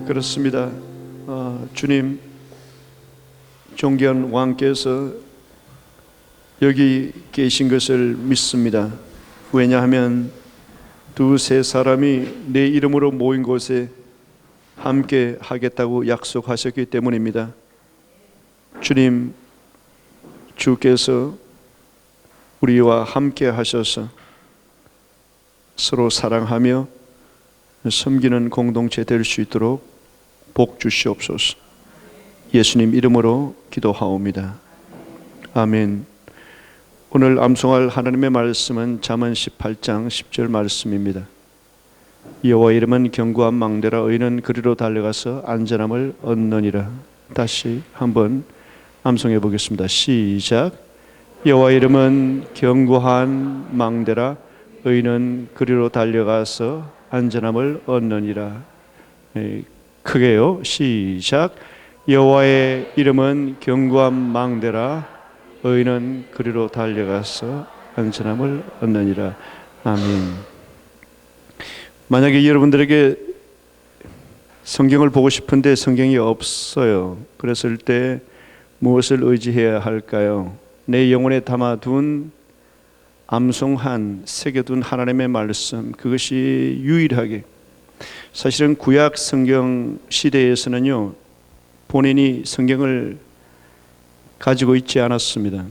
그렇습니다. 주님, 존귀한 왕께서 여기 계신 것을 믿습니다. 왜냐하면 두세 사람이 내 이름으로 모인 곳에 함께 하겠다고 약속하셨기 때문입니다. 주님, 주께서 우리와 함께 하셔서 서로 사랑하며 섬기는 공동체 될 수 있도록 복 주시옵소서. 예수님 이름으로 기도하옵니다. 아멘. 오늘 암송할 하나님의 말씀은 잠언 18장 10절 말씀입니다. 여호와 이름은 견고한 망대라 의인은 그리로 달려가서 안전함을 얻느니라. 다시 한번 암송해 보겠습니다. 시작. 여호와 이름은 견고한 망대라 의인은 그리로 달려가서 안전함을 얻느니라. 크게요. 시작. 여호와의 이름은 견고한 망대라 의인은 그리로 달려가서 안전함을 얻느니라. 아멘. 만약에 여러분들에게 성경을 보고 싶은데 성경이 없어요. 그랬을 때 무엇을 의지해야 할까요? 내 영혼에 담아둔, 암송한, 새겨둔 하나님의 말씀, 그것이 유일하게, 사실은 구약 성경 시대에서는요, 본인이 성경을 가지고 있지 않았습니다.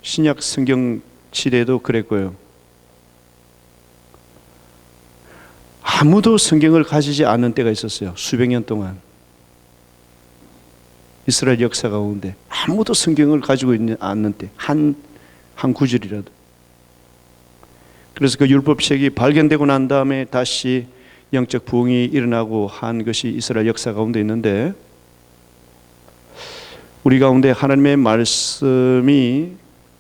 신약 성경 시대에도 그랬고요. 아무도 성경을 가지지 않는 때가 있었어요. 수백 년 동안 이스라엘 역사 가운데 아무도 성경을 가지고 있지 않는 때, 한 구절이라도. 그래서 그 율법책이 발견되고 난 다음에 다시 영적 부흥이 일어나고 한 것이 이스라엘 역사 가운데 있는데, 우리 가운데 하나님의 말씀이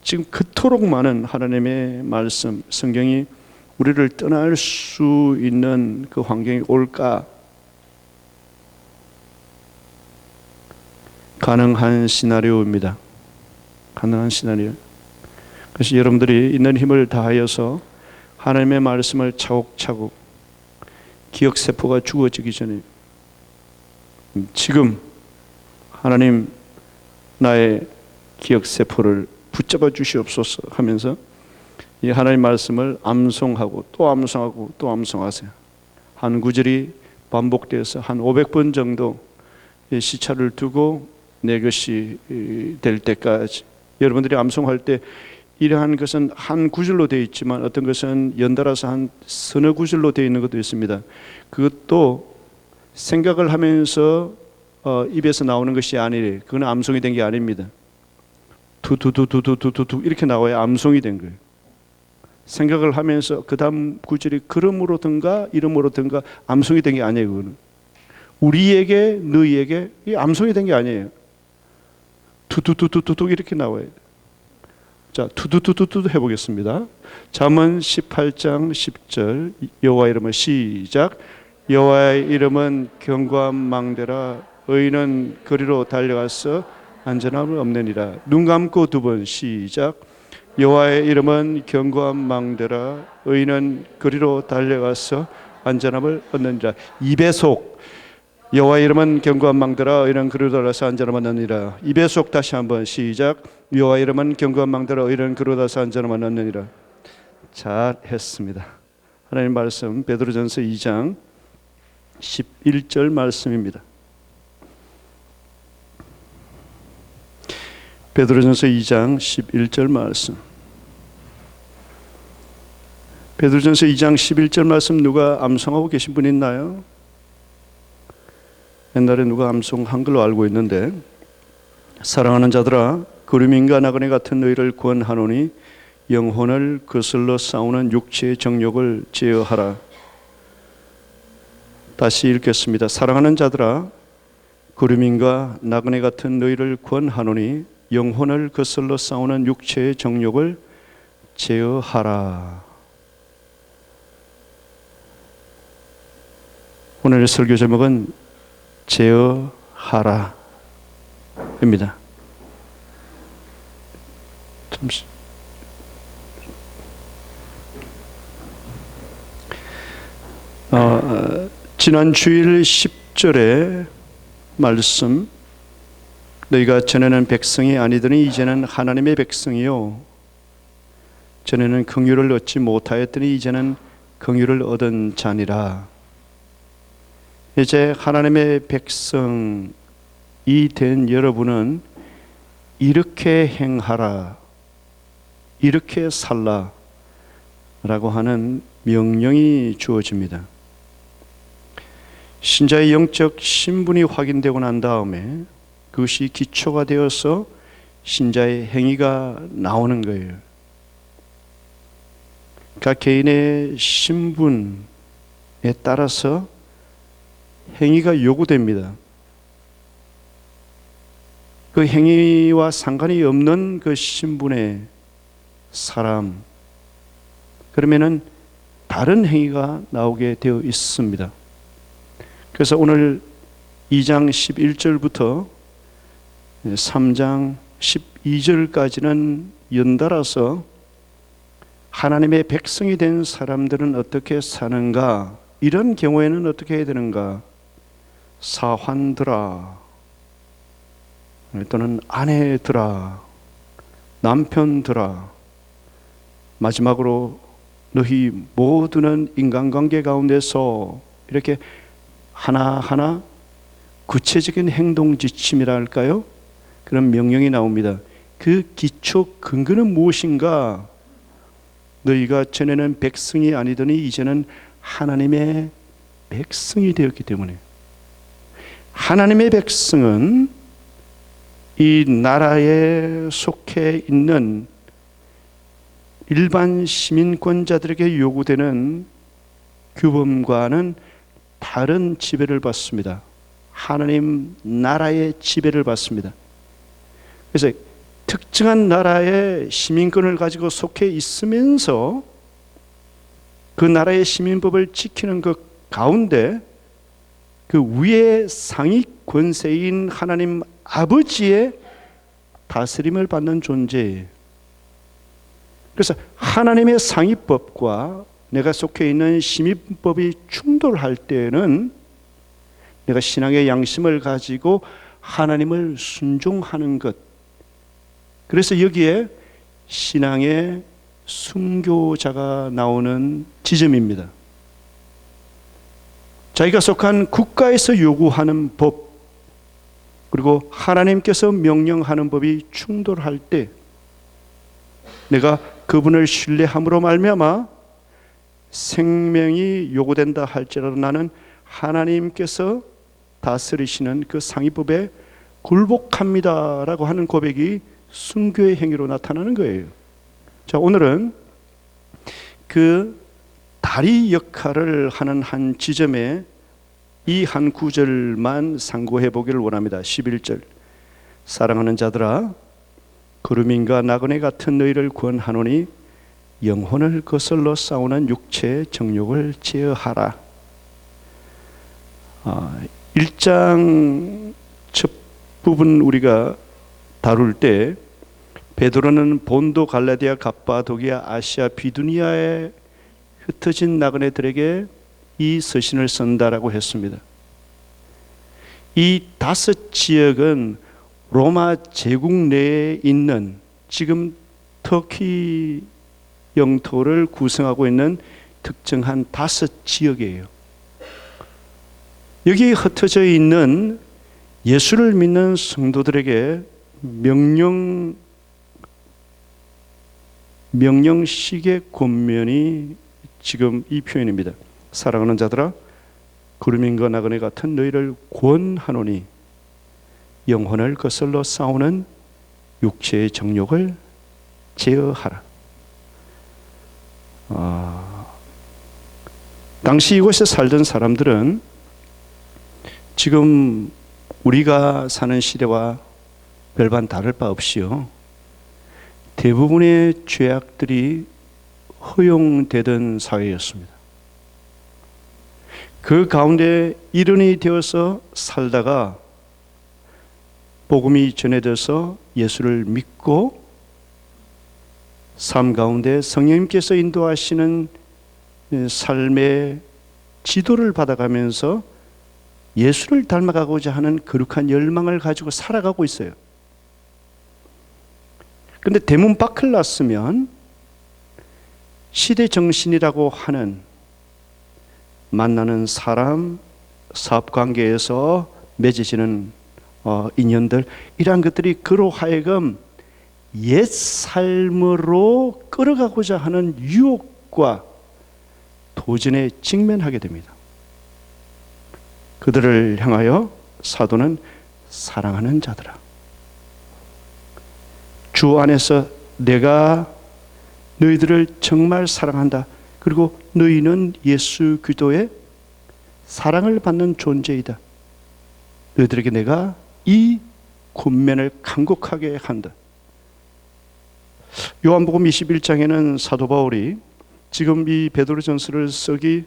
지금 그토록 많은 하나님의 말씀, 성경이 우리를 떠날 수 있는 그 환경이 올까? 가능한 시나리오입니다. 가능한 시나리오. 그래서 여러분들이 있는 힘을 다하여서 하나님의 말씀을 차곡차곡, 기억세포가 죽어지기 전에 지금 하나님 나의 기억세포를 붙잡아 주시옵소서 하면서 이 하나님 말씀을 암송하고 또 암송하고 또 암송하세요. 한 구절이 반복되어서 한 500번 정도 시차를 두고 내 것이 될 때까지. 여러분들이 암송할 때 이러한 것은 한 구절로 되어 있지만 어떤 것은 연달아서 한 서너 구절로 되어 있는 것도 있습니다. 그것도 생각을 하면서 입에서 나오는 것이 아니래. 그건 암송이 된 게 아닙니다. 두두두두두두두 이렇게 나와야 암송이 된 거예요. 생각을 하면서 그 다음 구절이 그름으로든가 이름으로든가 암송이 된 게 아니에요. 그거는 우리에게 너희에게 이 암송이 된 게 아니에요. 두두두두두 이렇게 나와요. 자, 두두두두두 해보겠습니다. 잠언 18장 10절 여호와 이름은 시작. 여호와의 이름은 견고한 망대라 의인은 거리로 달려가서 안전함을 얻느니라. 눈 감고 두 번 시작. 여호와의 이름은 견고한 망대라 의인은 거리로 달려가서 안전함을 얻느니라. 2배속. 여호와의 이름은 견고한 망대라 의인은 거리로 달려가서 안전함을 얻느니라. 2배속 다시 한번 시작. 여호와의 이름은 견고한 망대라 의인은 거리로 달려가서 안전함을 얻느니라. 잘 했습니다. 하나님 말씀 베드로전서 2장 11절 말씀입니다. 베드로전서 2장 11절 말씀. 베드로전서 2장 11절 말씀 누가 암송하고 계신 분 있나요? 옛날에 누가 암송한 걸로 알고 있는데, 사랑하는 자들아 구름인과 나그네 같은 너희를 권하노니 영혼을 거슬러 싸우는 육체의 정욕을 제어하라. 다시 읽겠습니다. 사랑하는 자들아 구름인과 나그네 같은 너희를 권하노니 영혼을 거슬러 싸우는 육체의 정욕을 제어하라. 오늘의 설교 제목은 제어하라 입니다. 잠시. 지난 주일 10절의 말씀, 너희가 전에는 백성이 아니더니 이제는 하나님의 백성이요 전에는 긍휼을 얻지 못하였더니 이제는 긍휼을 얻은 자니라. 이제 하나님의 백성이 된 여러분은 이렇게 행하라, 이렇게 살라 라고 하는 명령이 주어집니다. 신자의 영적 신분이 확인되고 난 다음에 그것이 기초가 되어서 신자의 행위가 나오는 거예요. 각 개인의 신분에 따라서 행위가 요구됩니다. 그 행위와 상관이 없는 그 신분의 사람, 그러면은 다른 행위가 나오게 되어 있습니다. 그래서 오늘 2장 11절부터 3장 12절까지는 연달아서 하나님의 백성이 된 사람들은 어떻게 사는가, 이런 경우에는 어떻게 해야 되는가, 사환들아 또는 아내들아, 남편들아, 마지막으로 너희 모두는 인간관계 가운데서, 이렇게 하나하나 구체적인 행동 지침이라 할까요? 그런 명령이 나옵니다. 그 기초 근거는 무엇인가? 너희가 전에는 백성이 아니더니 이제는 하나님의 백성이 되었기 때문에, 하나님의 백성은 이 나라에 속해 있는 일반 시민권자들에게 요구되는 규범과는 다른 지배를 받습니다. 하나님 나라의 지배를 받습니다. 그래서 특정한 나라의 시민권을 가지고 속해 있으면서 그 나라의 시민법을 지키는 그 가운데 그 위의 상위 권세인 하나님 아버지의 다스림을 받는 존재예요. 그래서 하나님의 상위법과 내가 속해 있는 시민법이 충돌할 때에는 내가 신앙의 양심을 가지고 하나님을 순종하는 것, 그래서 여기에 신앙의 순교자가 나오는 지점입니다. 자기가 속한 국가에서 요구하는 법, 그리고 하나님께서 명령하는 법이 충돌할 때 내가 그분을 신뢰함으로 말미암아 생명이 요구된다 할지라도 나는 하나님께서 다스리시는 그 상위법에 굴복합니다라고 하는 고백이 순교의 행위로 나타나는 거예요. 자, 오늘은 그 다리 역할을 하는 한 지점에 이 한 구절만 상고해 보기를 원합니다. 11절, 사랑하는 자들아 거루민과 나그네 같은 너희를 구원하노니 영혼을 거슬러 싸우는 육체의 정욕을 제어하라. 1장 첫 부분 우리가 다룰 때 베드로는 본도, 갈라디아, 갑바도기아, 아시아, 비두니아에 흩어진 나그네들에게 이 서신을 쓴다라고 했습니다. 이 5 지역은 로마 제국 내에 있는 지금 터키 영토를 구성하고 있는 특정한 5 지역이에요. 여기 흩어져 있는 예수를 믿는 성도들에게 명령식의 권면이 지금 이 표현입니다. 사랑하는 자들아 거루민과 나그네 같은 너희를 권하노니 영혼을 거슬러 싸우는 육체의 정욕을 제어하라. 당시 이곳에 살던 사람들은 지금 우리가 사는 시대와 별반 다를 바 없이요, 대부분의 죄악들이 허용되던 사회였습니다. 그 가운데 일원이 되어서 살다가 복음이 전해져서 예수를 믿고 삶 가운데 성령님께서 인도하시는 삶의 지도를 받아가면서 예수를 닮아가고자 하는 거룩한 열망을 가지고 살아가고 있어요. 그런데 대문 밖을 났으면 시대 정신이라고 하는 만나는 사람, 사업관계에서 맺어지는 인연들, 이러한 것들이 그로 하여금 옛 삶으로 끌어가고자 하는 유혹과 도전에 직면하게 됩니다. 그들을 향하여 사도는 사랑하는 자들아, 주 안에서 내가 너희들을 정말 사랑한다. 그리고 너희는 예수 그리스도의 사랑을 받는 존재이다. 너희들에게 내가 이 권면을 간곡하게 한다. 요한복음 21장에는 사도 바울이 지금 이 베드로전서를 쓰기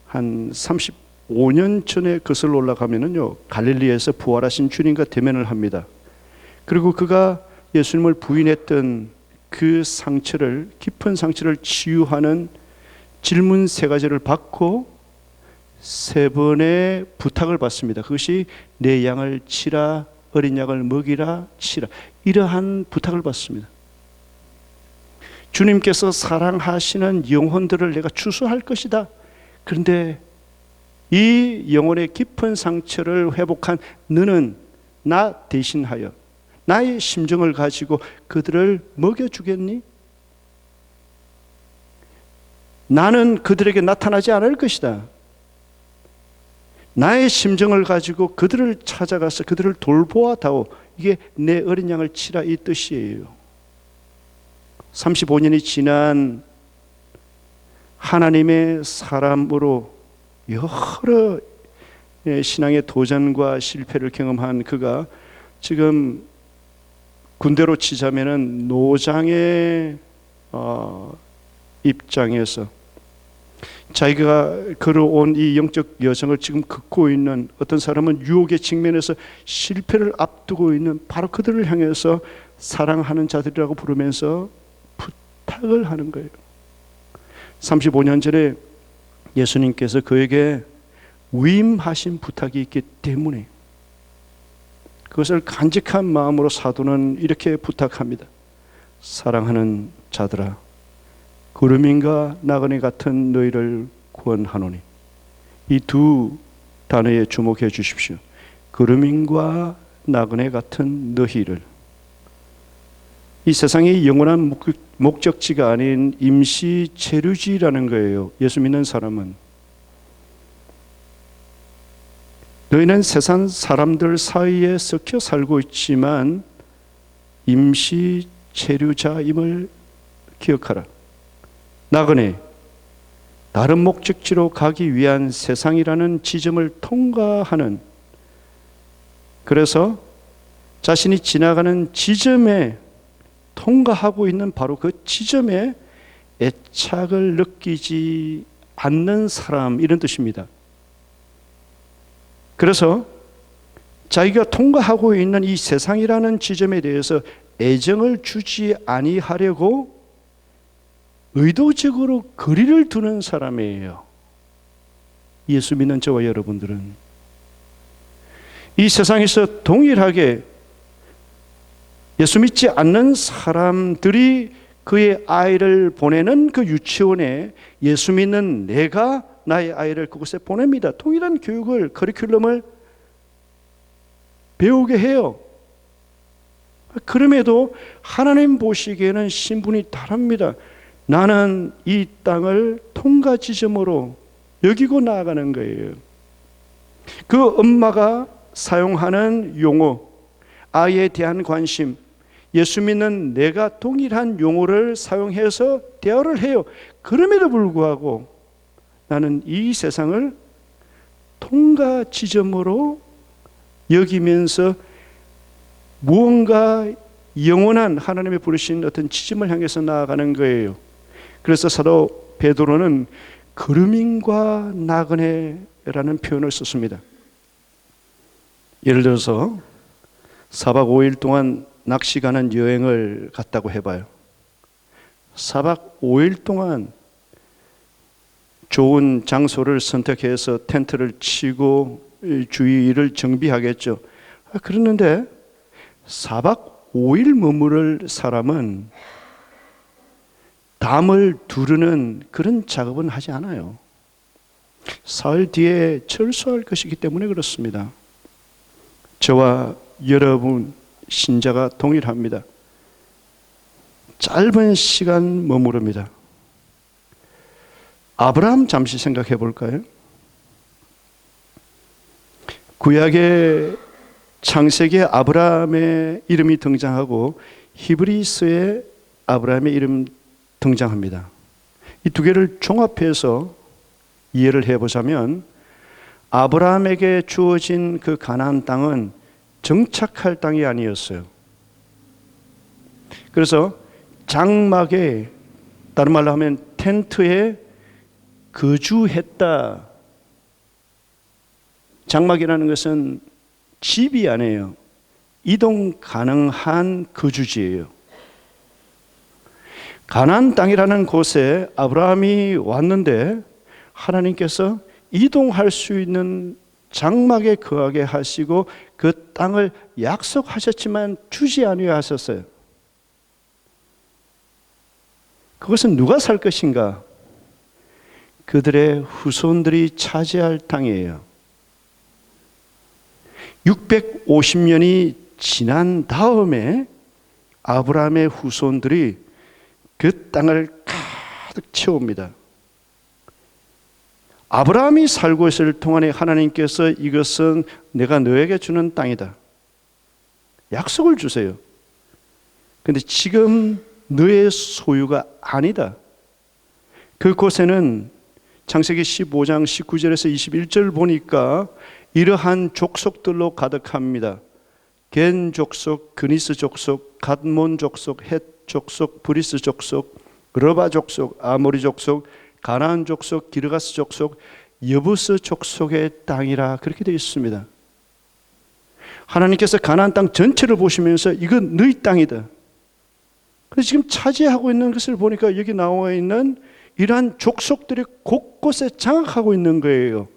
한 35년 전에 거슬러 올라가면은요, 갈릴리에서 부활하신 주님과 대면을 합니다. 그리고 그가 예수님을 부인했던 그 상처를, 깊은 상처를 치유하는 질문 3가지를 받고 3번의 부탁을 받습니다. 그것이 내 양을 치라, 어린 양을 먹이라, 치라, 이러한 부탁을 받습니다. 주님께서 사랑하시는 영혼들을 내가 추수할 것이다. 그런데 이 영혼의 깊은 상처를 회복한 너는 나 대신하여 나의 심정을 가지고 그들을 먹여주겠니? 나는 그들에게 나타나지 않을 것이다. 나의 심정을 가지고 그들을 찾아가서 그들을 돌보아다오. 이게 내 어린 양을 치라, 이 뜻이에요. 35년이 지난 하나님의 사람으로 여러 신앙의 도전과 실패를 경험한 그가 지금 군대로 치자면은 노장의 입장에서 자기가 걸어온 이 영적 여정을 지금 긋고 있는, 어떤 사람은 유혹의 직면에서 실패를 앞두고 있는 바로 그들을 향해서 사랑하는 자들이라고 부르면서 부탁을 하는 거예요. 35년 전에 예수님께서 그에게 위임하신 부탁이 있기 때문에 그것을 간직한 마음으로 사도는 이렇게 부탁합니다. 사랑하는 자들아, 구름인과 나그네 같은 너희를 구원하노니. 이 두 단어에 주목해 주십시오. 구름인과 나그네 같은 너희를. 이 세상의 영원한 목적지가 아닌 임시 체류지라는 거예요. 예수 믿는 사람은. 너희는 세상 사람들 사이에 섞여 살고 있지만 임시 체류자임을 기억하라. 나그네, 다른 목적지로 가기 위한 세상이라는 지점을 통과하는, 그래서 자신이 지나가는 지점에 통과하고 있는 바로 그 지점에 애착을 느끼지 않는 사람, 이런 뜻입니다. 그래서 자기가 통과하고 있는 이 세상이라는 지점에 대해서 애정을 주지 아니하려고 의도적으로 거리를 두는 사람이에요. 예수 믿는 저와 여러분들은 이 세상에서 동일하게 예수 믿지 않는 사람들이 그의 아이를 보내는 그 유치원에 예수 믿는 내가 나의 아이를 그곳에 보냅니다. 동일한 교육을, 커리큘럼을 배우게 해요. 그럼에도 하나님 보시기에는 신분이 다릅니다. 나는 이 땅을 통과 지점으로 여기고 나아가는 거예요. 그 엄마가 사용하는 용어, 아이에 대한 관심, 예수 믿는 내가 동일한 용어를 사용해서 대화를 해요. 그럼에도 불구하고 나는 이 세상을 통과 지점으로 여기면서 무언가 영원한 하나님의 부르신 어떤 지점을 향해서 나아가는 거예요. 그래서 사도 베드로는 그루민과 나그네라는 표현을 썼습니다. 예를 들어서 4박 5일 동안 낚시 가는 여행을 갔다고 해봐요. 4박 5일 동안 좋은 장소를 선택해서 텐트를 치고 주의를 정비하겠죠. 그랬는데 4박 5일 머무를 사람은 담을 두르는 그런 작업은 하지 않아요. 사흘 뒤에 철수할 것이기 때문에 그렇습니다. 저와 여러분 신자가 동일합니다. 짧은 시간 머무릅니다. 아브라함 잠시 생각해 볼까요? 구약의 창세기에 아브라함의 이름이 등장하고 히브리서에 아브라함의 이름 등장합니다. 이 두 개를 종합해서 이해를 해보자면 아브라함에게 주어진 그 가나안 땅은 정착할 땅이 아니었어요. 그래서 장막에, 다른 말로 하면 텐트에 거주했다. 장막이라는 것은 집이 아니에요. 이동 가능한 거주지예요. 가나안 땅이라는 곳에 아브라함이 왔는데 하나님께서 이동할 수 있는 장막에 거하게 하시고 그 땅을 약속하셨지만 주지 아니하셨어요. 그것은 누가 살 것인가? 그들의 후손들이 차지할 땅이에요. 650년이 지난 다음에 아브라함의 후손들이 그 땅을 가득 채웁니다. 아브라함이 살고 있을 동안에 하나님께서 이것은 내가 너에게 주는 땅이다. 약속을 주세요. 그런데 지금 너의 소유가 아니다. 그곳에는 창세기 15장 19절에서 21절 보니까 이러한 족속들로 가득합니다. 겐 족속, 그니스 족속, 갓몬 족속, 헷 족속, 브리스 족속, 러바 족속, 아모리 족속, 가나안 족속, 기르가스 족속, 여부스 족속의 땅이라 그렇게 되어 있습니다. 하나님께서 가나안 땅 전체를 보시면서 이건 너희 땅이다. 그래서 지금 차지하고 있는 것을 보니까 여기 나와 있는 이러한 족속들이 곳곳에 장악하고 있는 거예요.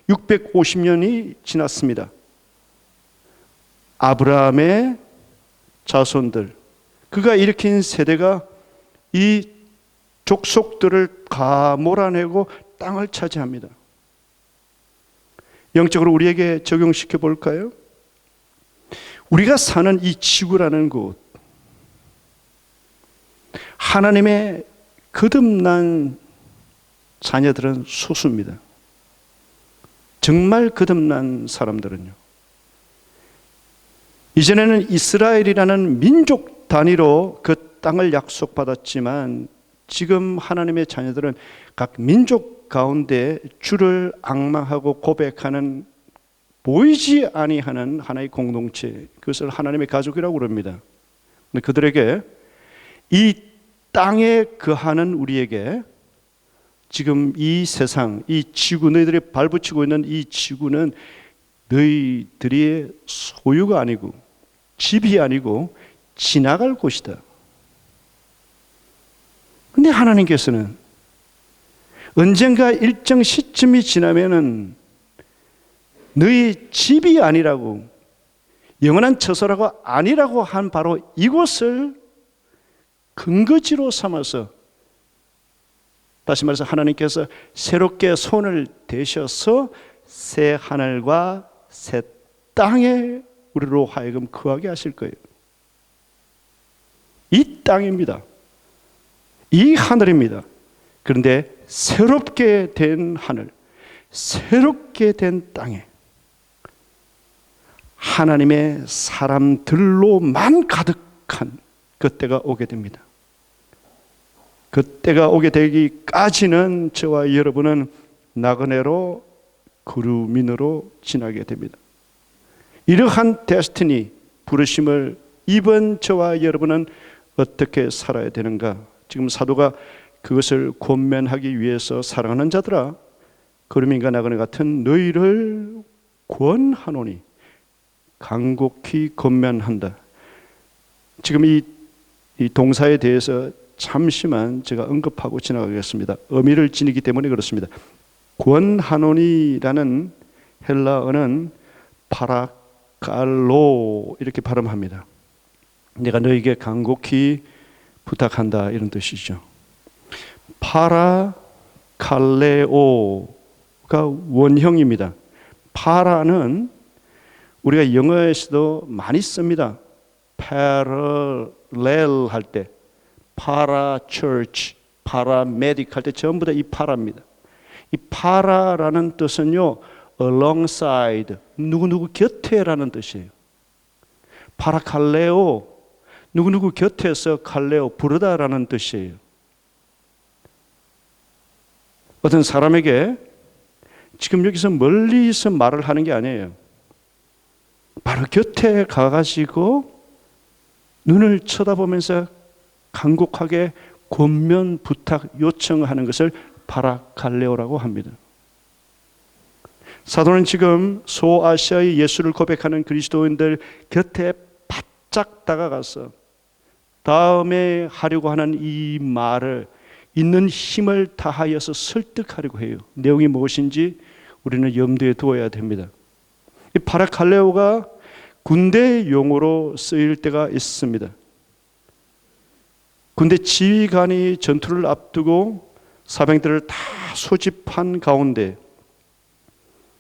650년이 지났습니다. 아브라함의 자손들, 그가 일으킨 세대가 이 족속들을 다 몰아내고 땅을 차지합니다. 영적으로 우리에게 적용시켜 볼까요? 우리가 사는 이 지구라는 곳, 하나님의 거듭난 자녀들은 소수입니다. 정말 거듭난 사람들은요. 이전에는 이스라엘이라는 민족 단위로 그 땅을 약속받았지만 지금 하나님의 자녀들은 각 민족 가운데 주를 앙망하고 고백하는 보이지 아니하는 하나의 공동체, 그것을 하나님의 가족이라고 그럽니다. 근데 그들에게 이 땅에 거하는 우리에게 지금 이 세상, 이 지구, 너희들이 발붙이고 있는 이 지구는 너희들의 소유가 아니고 집이 아니고 지나갈 곳이다. 근데 하나님께서는 언젠가 일정 시점이 지나면은 너희 집이 아니라고, 영원한 처소라고 아니라고 한 바로 이곳을 근거지로 삼아서, 다시 말해서 하나님께서 새롭게 손을 대셔서 새 하늘과 새 땅에 우리로 하여금 거하게 하실 거예요. 이 땅입니다. 이 하늘입니다. 그런데 새롭게 된 하늘, 새롭게 된 땅에 하나님의 사람들로만 가득한 그 때가 오게 됩니다. 그 때가 오게 되기까지는 저와 여러분은 나그네로 그루민으로 지나게 됩니다. 이러한 데스티니, 부르심을 입은 저와 여러분은 어떻게 살아야 되는가? 지금 사도가 그것을 권면하기 위해서 사랑하는 자들아, 그루민과 나그네 같은 너희를 권하노니, 간곡히 권면한다. 지금 이 동사에 대해서 잠시만 제가 언급하고 지나가겠습니다. 의미를 지니기 때문에 그렇습니다. 권하노니라는 헬라어는 파라칼로 이렇게 발음합니다. 내가 너에게 간곡히 부탁한다 이런 뜻이죠. 파라칼레오가 원형입니다. 파라는 우리가 영어에서도 많이 씁니다. parallel 할 때, para church, paramedic 할 때 전부 다 이 파라입니다. 이 파라라는 뜻은요, alongside, 누구누구 곁에라는 뜻이에요. 파라칼레오, 누구누구 곁에서 칼레오, 부르다라는 뜻이에요. 어떤 사람에게 지금 여기서 멀리서 말을 하는 게 아니에요. 바로 곁에 가가지고 눈을 쳐다보면서 간곡하게 권면, 부탁, 요청하는 것을 파라칼레오라고 합니다. 사도는 지금 소아시아의 예수를 고백하는 그리스도인들 곁에 바짝 다가가서 다음에 하려고 하는 이 말을 있는 힘을 다하여서 설득하려고 해요. 내용이 무엇인지 우리는 염두에 두어야 됩니다. 이 파라칼레오가 군대 용어로 쓰일 때가 있습니다. 군대 지휘관이 전투를 앞두고 사병들을 다 소집한 가운데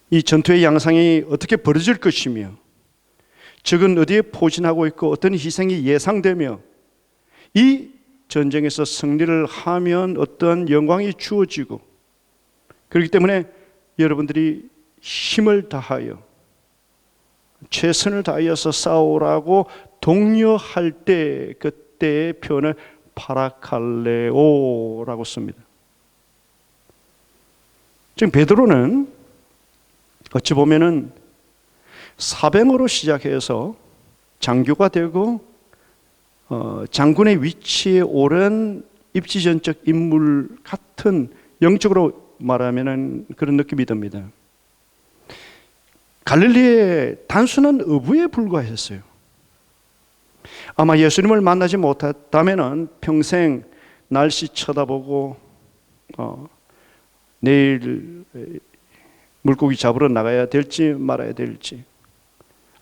이 전투의 양상이 어떻게 벌어질 것이며 적은 어디에 포진하고 있고 어떤 희생이 예상되며 이 전쟁에서 승리를 하면 어떤 영광이 주어지고 그렇기 때문에 여러분들이 힘을 다하여 최선을 다하여서 싸우라고 독려할 때 그때의 표현을 파라칼레오라고 씁니다. 지금 베드로는 어찌 보면은 사병으로 시작해서 장교가 되고 장군의 위치에 오른 입지전적 인물 같은, 영적으로 말하면은 그런 느낌이 듭니다. 갈릴리의 단순한 어부에 불과했어요. 아마 예수님을 만나지 못했다면은 평생 날씨 쳐다보고 내일 물고기 잡으러 나가야 될지 말아야 될지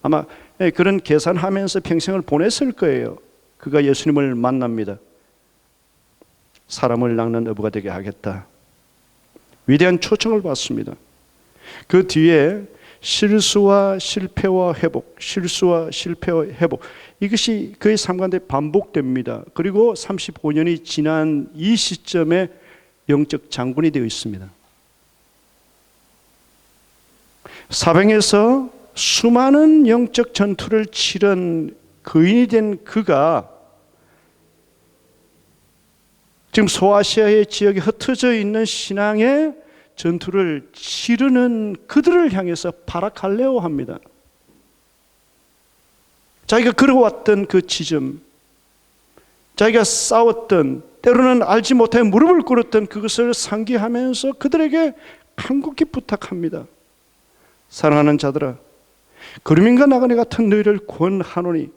아마 그런 계산하면서 평생을 보냈을 거예요. 그가 예수님을 만납니다. 사람을 낚는 어부가 되게 하겠다. 위대한 초청을 받습니다. 그 뒤에 실수와 실패와 회복, 실수와 실패와 회복, 이것이 그의 삶 가운데 반복됩니다. 그리고 35년이 지난 이 시점에 영적 장군이 되어 있습니다. 사병에서 수많은 영적 전투를 치른 거인이 된 그가 지금 소아시아의 지역에 흩어져 있는 신앙의 전투를 치르는 그들을 향해서 파라칼레오 합니다. 자기가 걸어왔던 그 지점, 자기가 싸웠던, 때로는 알지 못해 무릎을 꿇었던 그것을 상기하면서 그들에게 간곡히 부탁합니다. 사랑하는 자들아, 거름인과 나그네 같은 너희를 권하노니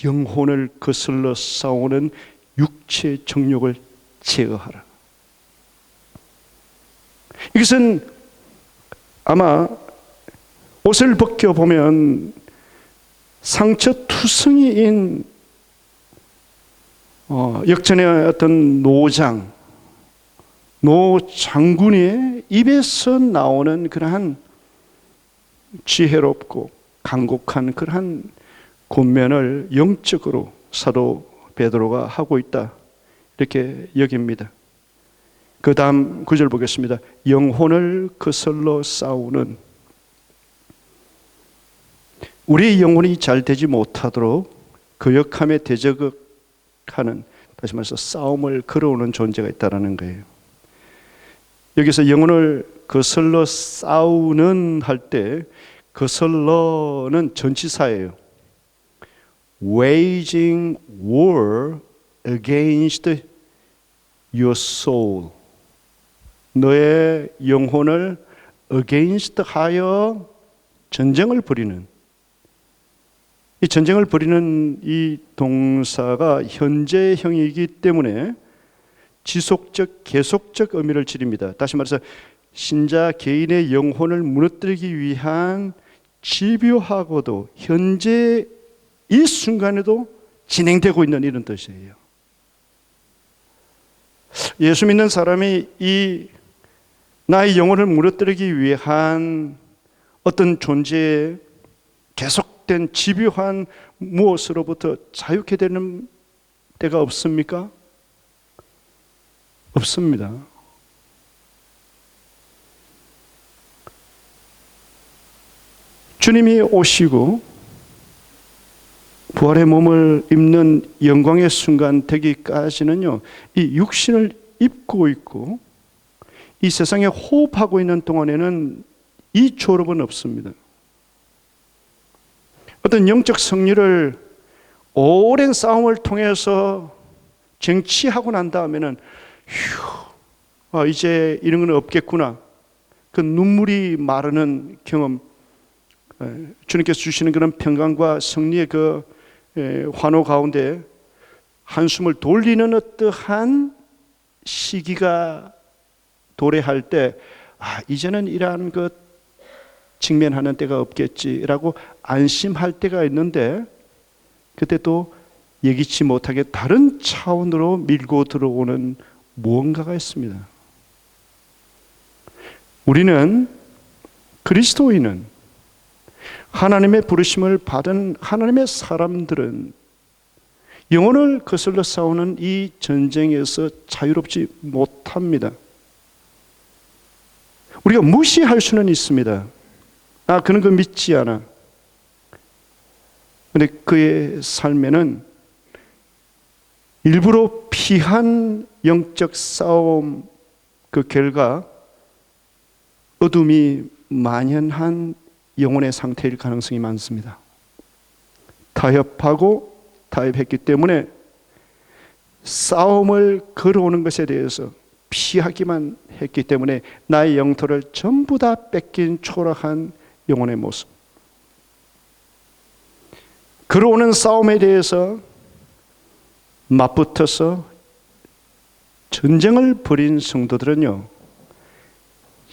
영혼을 거슬러 싸우는 육체의 정욕을 제어하라. 이것은 아마 옷을 벗겨보면 상처투성이인 역전의 어떤 노장군의 입에서 나오는 그러한 지혜롭고 간곡한 그러한 권면을 영적으로 사도 베드로가 하고 있다, 이렇게 여깁니다. 그 다음 구절 보겠습니다. 영혼을 거슬러 싸우는, 우리의 영혼이 잘 되지 못하도록 거역함에 대적하는, 다시 말해서 싸움을 걸어오는 존재가 있다는 거예요. 여기서 영혼을 거슬러 싸우는 할 때 거슬러는 전치사예요. Waging war against your soul. 너의 영혼을 against 하여 전쟁을 벌이는, 이 전쟁을 벌이는 이 동사가 현재형이기 때문에 지속적, 계속적 의미를 지닙니다. 다시 말해서 신자 개인의 영혼을 무너뜨리기 위한 집요하고도 현재 이 순간에도 진행되고 있는 이런 뜻이에요. 예수 믿는 사람이 이 나의 영혼을 무너뜨리기 위한 어떤 존재의 계속된 집요한 무엇으로부터 자유케 되는 때가 없습니까? 없습니다. 주님이 오시고 부활의 몸을 입는 영광의 순간 되기까지는요, 이 육신을 입고 있고 이 세상에 호흡하고 있는 동안에는 이 졸업은 없습니다. 어떤 영적 승리를 오랜 싸움을 통해서 쟁취하고 난 다음에는 이제 이런 건 없겠구나, 그 눈물이 마르는 경험, 주님께서 주시는 그런 평강과 승리의 그 환호 가운데 한숨을 돌리는 어떠한 시기가 도래할 때, 이제는 이러한 것 직면하는 때가 없겠지라고 안심할 때가 있는데, 그때 또 예기치 못하게 다른 차원으로 밀고 들어오는 무언가가 있습니다. 우리는, 그리스도인은, 하나님의 부르심을 받은 하나님의 사람들은 영혼을 거슬러 싸우는 이 전쟁에서 자유롭지 못합니다. 우리가 무시할 수는 있습니다. 그는 그 믿지 않아. 그런데 그의 삶에는 일부러 피한 영적 싸움 그 결과 어둠이 만연한 영혼의 상태일 가능성이 많습니다. 타협하고 타협했기 때문에 싸움을 걸어오는 것에 대해서 피하기만 했기 때문에 나의 영토를 전부 다 뺏긴 초라한 영혼의 모습. 걸어오는 싸움에 대해서 맞붙어서 전쟁을 벌인 성도들은요,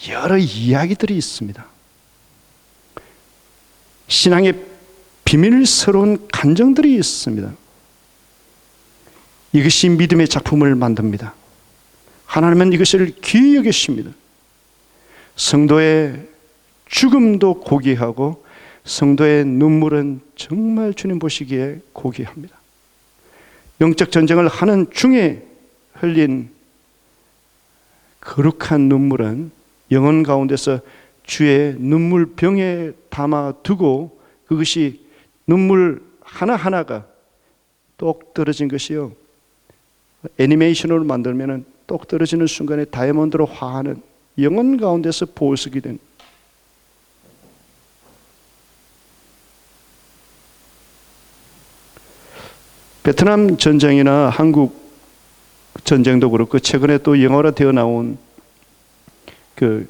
여러 이야기들이 있습니다. 신앙의 비밀스러운 간정들이 있습니다. 이것이 믿음의 작품을 만듭니다. 하나님은 이것을 귀히 여기십니다. 성도의 죽음도 고귀하고 성도의 눈물은 정말 주님 보시기에 고귀합니다. 영적 전쟁을 하는 중에 흘린 거룩한 눈물은 영혼 가운데서 주의 눈물병에 담아두고 그것이 눈물 하나하나가 똑 떨어진 것이요, 애니메이션으로 만들면 똑 떨어지는 순간에 다이아몬드로 화하는 영혼 가운데서 보석이 된, 베트남 전쟁이나 한국 전쟁도 그렇고 최근에 또 영화로 되어 나온 그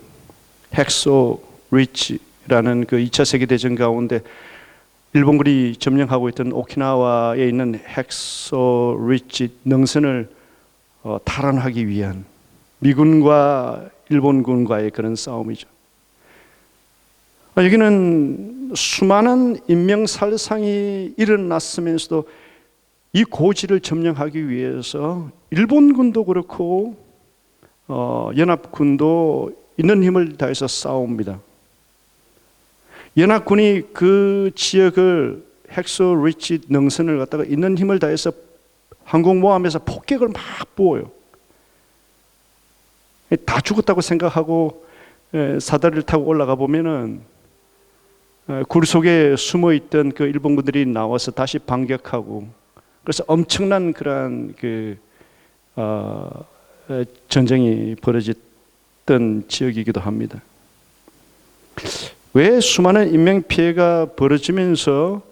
헥소 리치라는 그 2차 세계대전 가운데 일본군이 점령하고 있던 오키나와에 있는 헥소 리치 능선을 탈환하기 위한 미군과 일본군과의 그런 싸움이죠. 여기는 수많은 인명살상이 일어났으면서도 이 고지를 점령하기 위해서 일본군도 그렇고 연합군도 있는 힘을 다해서 싸웁니다. 연합군이 그 지역을 헥소 리치 능선을 갖다가 있는 힘을 다해서 항공모함에서 폭격을 막 부어요. 다 죽었다고 생각하고 사다리를 타고 올라가 보면은 굴 속에 숨어 있던 그 일본군들이 나와서 다시 반격하고, 그래서 엄청난 그러한 전쟁이 벌어졌던 지역이기도 합니다. 왜 수많은 인명 피해가 벌어지면서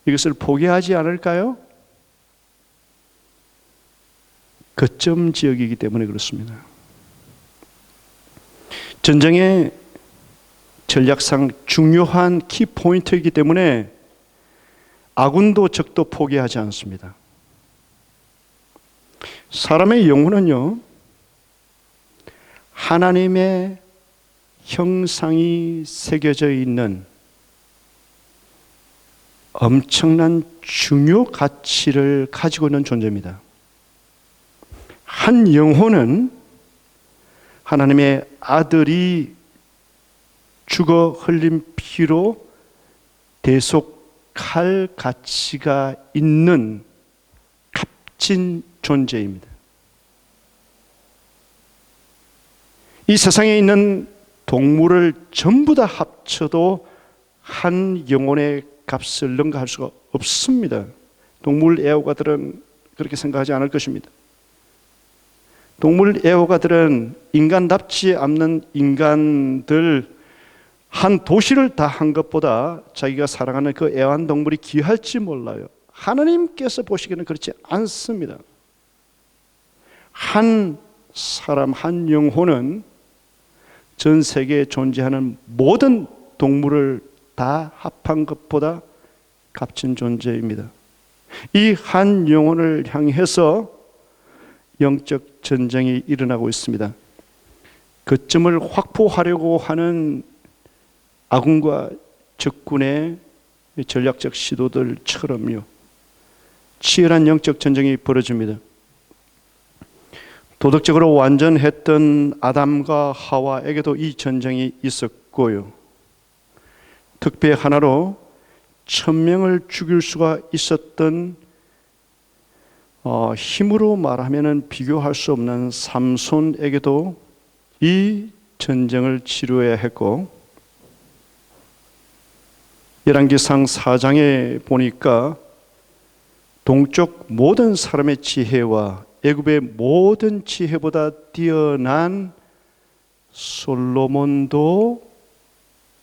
이것을 포기하지 않을까요? 거점 지역이기 때문에 그렇습니다. 전쟁의 전략상 중요한 키포인트이기 때문에 아군도 적도 포기하지 않습니다. 사람의 영혼은요, 하나님의 형상이 새겨져 있는 엄청난 중요 가치를 가지고 있는 존재입니다. 한 영혼은 하나님의 아들이 죽어 흘린 피로 대속할 가치가 있는 값진 존재입니다. 이 세상에 있는 동물을 전부 다 합쳐도 한 영혼의 값을 능가할 수가 없습니다. 동물 애호가들은 그렇게 생각하지 않을 것입니다. 동물 애호가들은 인간답지 않는 인간들 한 도시를 다 한 것보다 자기가 사랑하는 그 애완동물이 귀할지 몰라요. 하나님께서 보시기에는 그렇지 않습니다. 한 사람, 한 영혼은 전 세계에 존재하는 모든 동물을 다 합한 것보다 값진 존재입니다. 이 한 영혼을 향해서 영적 전쟁이 일어나고 있습니다. 그 점을 확보하려고 하는 아군과 적군의 전략적 시도들처럼요, 치열한 영적 전쟁이 벌어집니다. 도덕적으로 완전했던 아담과 하와에게도 이 전쟁이 있었고요, 특별 하나로 1000명을 죽일 수가 있었던 힘으로 말하면 비교할 수 없는 삼손에게도 이 전쟁을 치루어야 했고, 열왕기상 4장에 보니까 동쪽 모든 사람의 지혜와 애굽의 모든 지혜보다 뛰어난 솔로몬도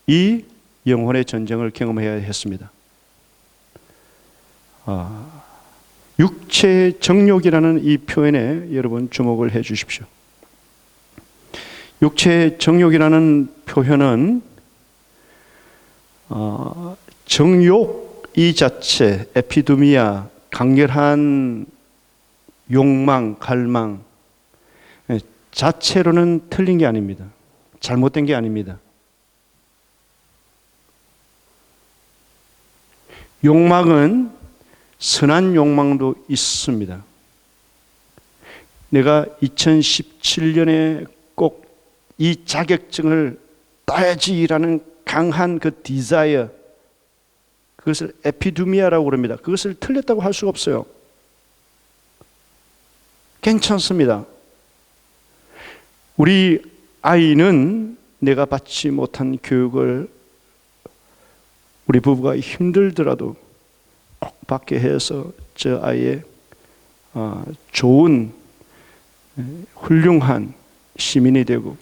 이 영혼의 전쟁을 경험해야 했습니다. 육체의 정욕이라는 이 표현에 여러분 주목을 해 주십시오. 육체의 정욕이라는 표현은 정욕 이 자체, 에피두미아, 강렬한 욕망, 갈망 자체로는 틀린 게 아닙니다. 잘못된 게 아닙니다. 욕망은 선한 욕망도 있습니다. 내가 2017년에 꼭 이 자격증을 따야지라는 강한 그 디자이어, 그것을 에피두미아라고 그럽니다. 그것을 틀렸다고 할 수가 없어요. 괜찮습니다. 우리 아이는 내가 받지 못한 교육을 우리 부부가 힘들더라도 꼭 받게 해서 저 아이의 좋은 훌륭한 시민이 되고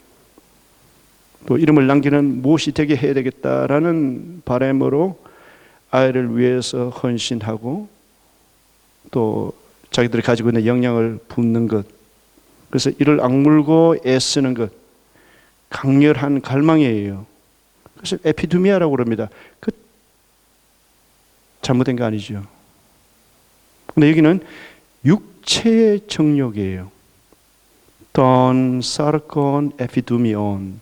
또 이름을 남기는 무엇이 되게 해야 되겠다라는 바람으로 아이를 위해서 헌신하고 또 자기들이 가지고 있는 역량을 붓는 것, 그래서 이를 악물고 애쓰는 것, 강렬한 갈망이에요. 그래서 에피두미아라고 그럽니다. 그 잘못된 거 아니죠. 근데 여기는 육체의 정욕이에요. 돈 사르콘 에피두미온,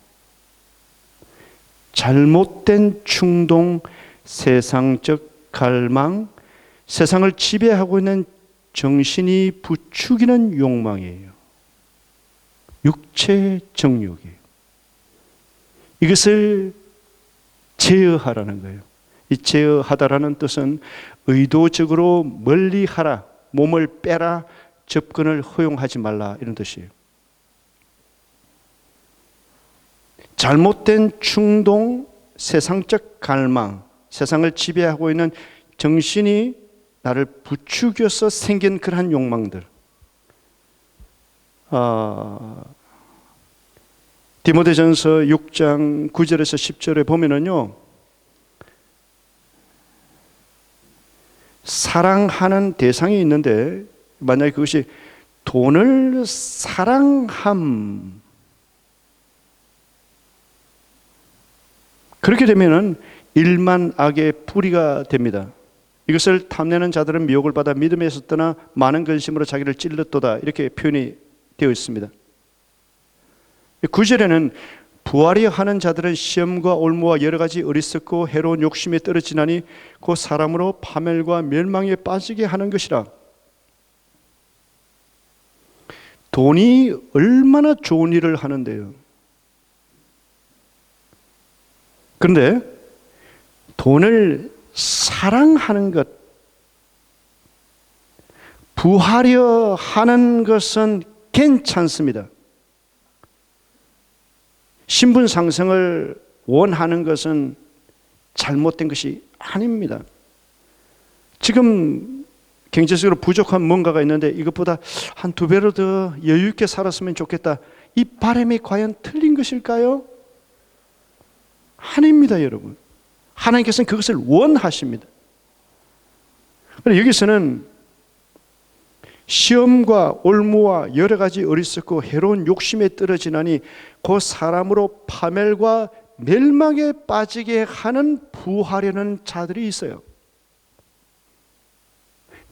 잘못된 충동, 세상적 갈망, 세상을 지배하고 있는 정신이 부추기는 욕망이에요. 육체의 정욕이에요. 이것을 제어하라는 거예요. 이 제어하다라는 뜻은 의도적으로 멀리하라, 몸을 빼라, 접근을 허용하지 말라, 이런 뜻이에요. 잘못된 충동, 세상적 갈망, 세상을 지배하고 있는 정신이 나를 부추겨서 생긴 그러한 욕망들. 디모데전서 6장 9절에서 10절에 보면은요, 사랑하는 대상이 있는데 만약에 그것이 돈을 사랑함, 그렇게 되면은 일만 악의 뿌리가 됩니다. 이것을 탐내는 자들은 미혹을 받아 믿음에서 떠나 많은 근심으로 자기를 찔렀도다, 이렇게 표현이 되어 있습니다. 9절에는 부하려 하는 자들은 시험과 올무와 여러 가지 어리석고 해로운 욕심에 떨어지나니 그 사람으로 파멸과 멸망에 빠지게 하는 것이라. 돈이 얼마나 좋은 일을 하는데요. 그런데 돈을 사랑하는 것, 부하려 하는 것은 괜찮습니다. 신분 상승을 원하는 것은 잘못된 것이 아닙니다. 지금 경제적으로 부족한 뭔가가 있는데 이것보다 한 2배로 더 여유 있게 살았으면 좋겠다. 이 바람이 과연 틀린 것일까요? 아닙니다, 여러분. 하나님께서는 그것을 원하십니다. 여기서는 시험과 올무와 여러 가지 어리석고 해로운 욕심에 떨어지나니 그 사람으로 파멸과 멸망에 빠지게 하는 부하려는 자들이 있어요.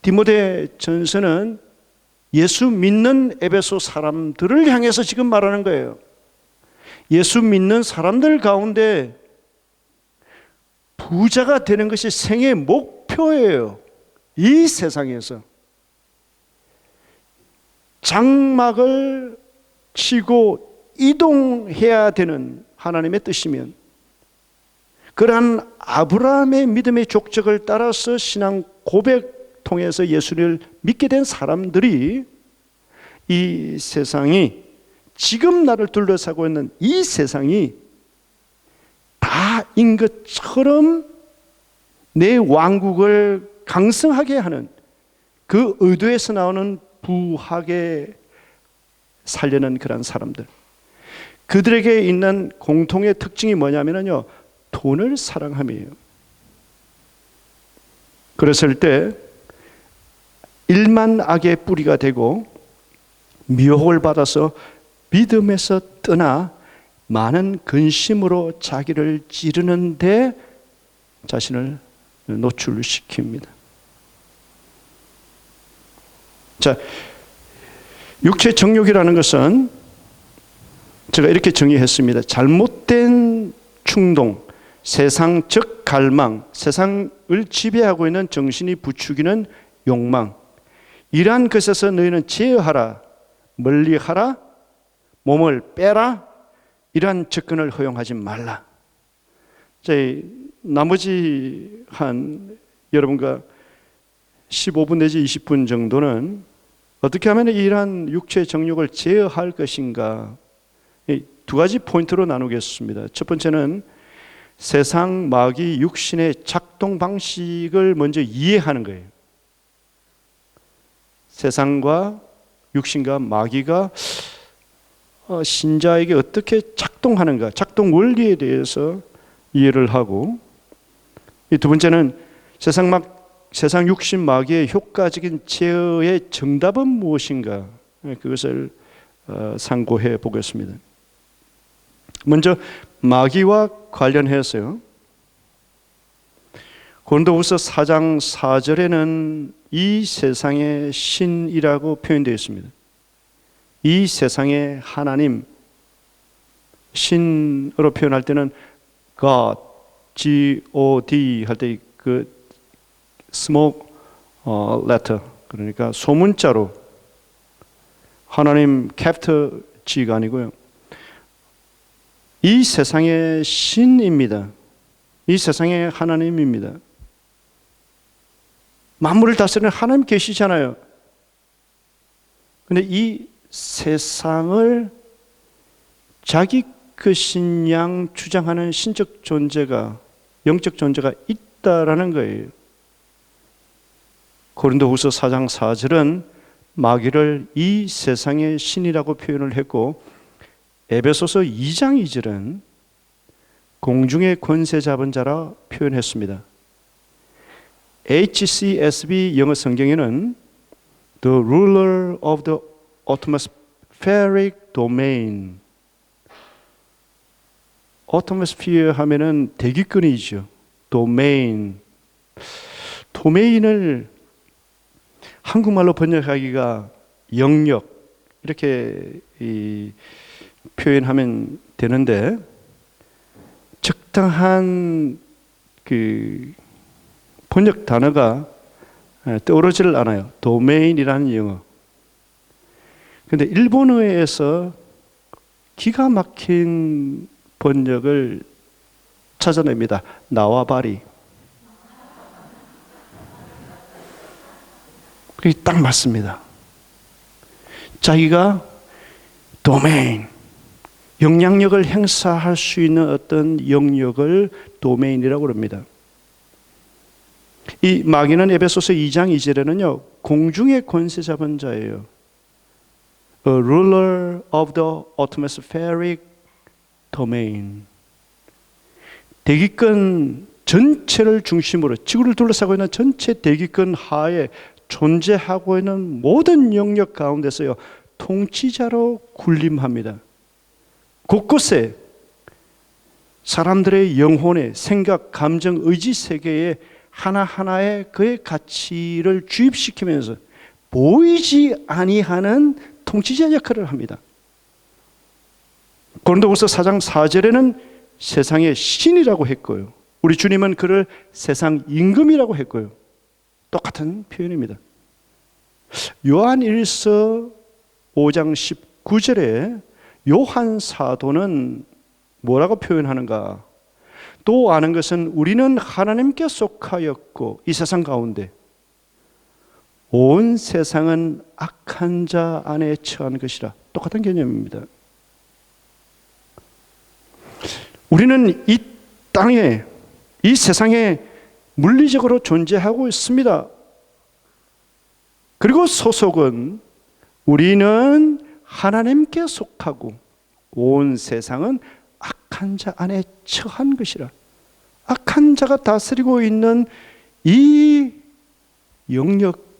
디모데 전서는 예수 믿는 에베소 사람들을 향해서 지금 말하는 거예요. 예수 믿는 사람들 가운데 부자가 되는 것이 생애 목표예요. 이 세상에서 장막을 치고 이동해야 되는 하나님의 뜻이면, 그러한 아브라함의 믿음의 족적을 따라서 신앙 고백 통해서 예수를 믿게 된 사람들이, 이 세상이, 지금 나를 둘러싸고 있는 이 세상이 다인 것처럼 내 왕국을 강성하게 하는 그 의도에서 나오는 부하게 살려는 그런 사람들, 그들에게 있는 공통의 특징이 뭐냐면요, 돈을 사랑함이에요. 그랬을 때 일만 악의 뿌리가 되고 미혹을 받아서 믿음에서 떠나 많은 근심으로 자기를 찌르는데 자신을 노출시킵니다. 자, 육체 정욕이라는 것은 제가 이렇게 정의했습니다. 잘못된 충동, 세상적 갈망, 세상을 지배하고 있는 정신이 부추기는 욕망, 이러한 것에서 너희는 제어하라, 멀리하라, 몸을 빼라, 이러한 접근을 허용하지 말라. 나머지 한 여러분과 15분 내지 20분 정도는 어떻게 하면 이러한 육체의 정욕을 제어할 것인가, 2가지 포인트로 나누겠습니다. 첫 번째는 세상 마귀 육신의 작동 방식을 먼저 이해하는 거예요. 세상과 육신과 마귀가 신자에게 어떻게 작동하는가, 작동 원리에 대해서 이해를 하고, 이 두 번째는 세상 육신 마귀의 효과적인 제어의 정답은 무엇인가, 그것을 상고해 보겠습니다. 먼저 마귀와 관련해서요, 고린도후서 4장 4절에는 이 세상의 신이라고 표현되어 있습니다. 이 세상의 하나님, 신으로 표현할 때는 God, G-O-D 할 때 그 small letter, 그러니까 소문자로 하나님 capital G가 아니고요, 이 세상의 신입니다. 이 세상의 하나님입니다. 만물을 다스리는 하나님 계시잖아요. 그런데 이 세상을 자기 것인 양 주장하는 신적 존재가, 영적 존재가 있다라는 거예요. 고린도후서 4장 4절은 마귀를 이 세상의 신이라고 표현을 했고, 에베소서 2장 2절은 공중의 권세 잡은 자라 표현했습니다. HCSB 영어 성경에는 The ruler of the atmospheric domain, atmosphere 하면은 대기권이죠. 도메인을 한국말로 번역하기가 영역, 이렇게 표현하면 되는데 적당한 그 번역 단어가 떠오르지를 않아요. 도메인이라는 영어. 그런데 일본어에서 기가 막힌 번역을 찾아냅니다. 나와바리. 그게 딱 맞습니다. 자기가 도메인, 영향력을 행사할 수 있는 어떤 영역을 도메인이라고 합니다. 이 마귀는 에베소서 2장 2절에는요, 공중의 권세 잡은 자예요. A ruler of the atmospheric domain. 대기권 전체를 중심으로 지구를 둘러싸고 있는 전체 대기권 하에 존재하고 있는 모든 영역 가운데서요, 통치자로 군림합니다. 곳곳에 사람들의 영혼의 생각, 감정, 의지 세계에 하나하나의 그의 가치를 주입시키면서 보이지 아니하는 통치자 역할을 합니다. 고린도후서 4장 4절에는 세상의 신이라고 했고요, 우리 주님은 그를 세상 임금이라고 했고요. 똑같은 표현입니다. 요한 1서 5장 19절에 요한 사도는 뭐라고 표현하는가? 또 아는 것은 우리는 하나님께 속하였고 이 세상 가운데 온 세상은 악한 자 안에 처한 것이라. 똑같은 개념입니다. 우리는 이 땅에, 이 세상에 물리적으로 존재하고 있습니다. 그리고 소속은 우리는 하나님께 속하고 온 세상은 악한 자 안에 처한 것이라. 악한 자가 다스리고 있는 이 영역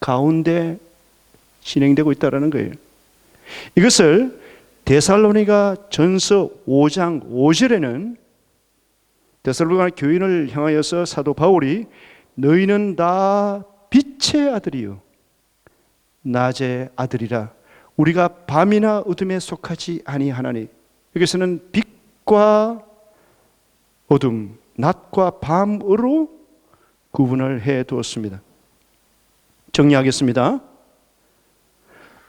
가운데 진행되고 있다는 거예요. 이것을 데살로니가 전서 5장 5절에는 데살로니가 교인을 향하여서 사도 바울이 너희는 다 빛의 아들이요 낮의 아들이라. 우리가 밤이나 어둠에 속하지 아니하나니. 여기서는 빛과 어둠, 낮과 밤으로 구분을 해 두었습니다. 정리하겠습니다.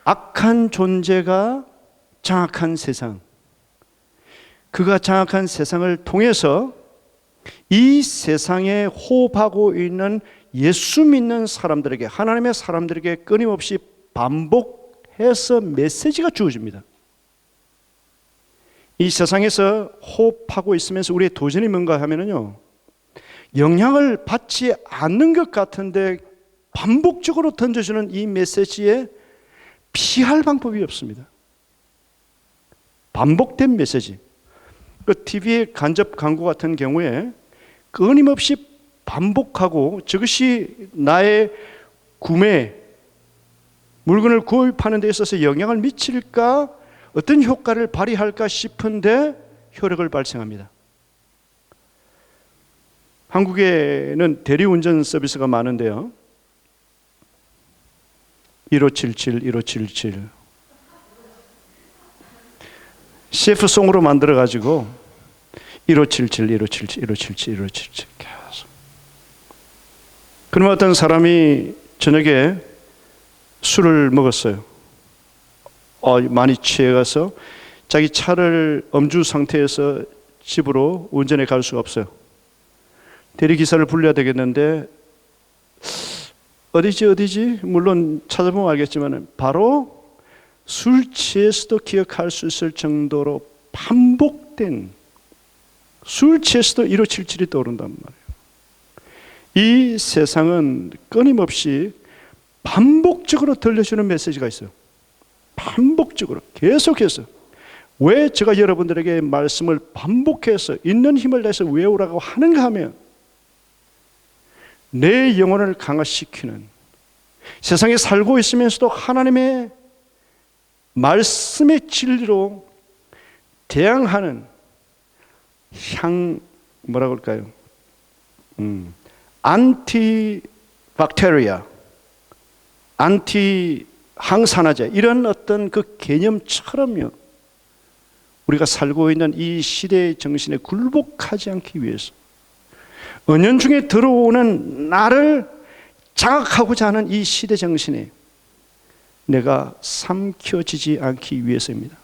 악한 존재가 장악한 세상, 그가 장악한 세상을 통해서 이 세상에 호흡하고 있는 예수 믿는 사람들에게, 하나님의 사람들에게 끊임없이 반복해서 메시지가 주어집니다. 이 세상에서 호흡하고 있으면서 우리의 도전이 뭔가 하면은요, 영향을 받지 않는 것 같은데 반복적으로 던져주는 이 메시지에 피할 방법이 없습니다. 반복된 메시지. 그 TV의 간접 광고 같은 경우에 끊임없이 반복하고 저것이 나의 구매, 물건을 구입하는 데 있어서 영향을 미칠까, 어떤 효과를 발휘할까 싶은데 효력을 발생합니다. 한국에는 대리운전 서비스가 많은데요, 1577, 1577 CF송으로 만들어가지고 1577, 1577, 1577, 1577 계속. 그러면 어떤 사람이 저녁에 술을 먹었어요. 많이 취해가서 자기 차를 음주 상태에서 집으로 운전해 갈 수가 없어요. 대리기사를 불러야 되겠는데 어디지? 물론 찾아보면 알겠지만 바로 술 취해서도 기억할 수 있을 정도로 반복된, 술 취해서도 1577이 떠오른단 말이에요. 이 세상은 끊임없이 반복적으로 들려주는 메시지가 있어요. 반복적으로 계속해서. 왜 제가 여러분들에게 말씀을 반복해서 있는 힘을 내서 외우라고 하는가 하면, 내 영혼을 강화시키는, 세상에 살고 있으면서도 하나님의 말씀의 진리로 대항하는 뭐라고 할까요? 안티 박테리아, 안티 항산화제, 이런 어떤 그 개념처럼요, 우리가 살고 있는 이 시대의 정신에 굴복하지 않기 위해서, 은연중에 들어오는 나를 자각하고자 하는 이 시대 정신에 내가 삼켜지지 않기 위해서입니다.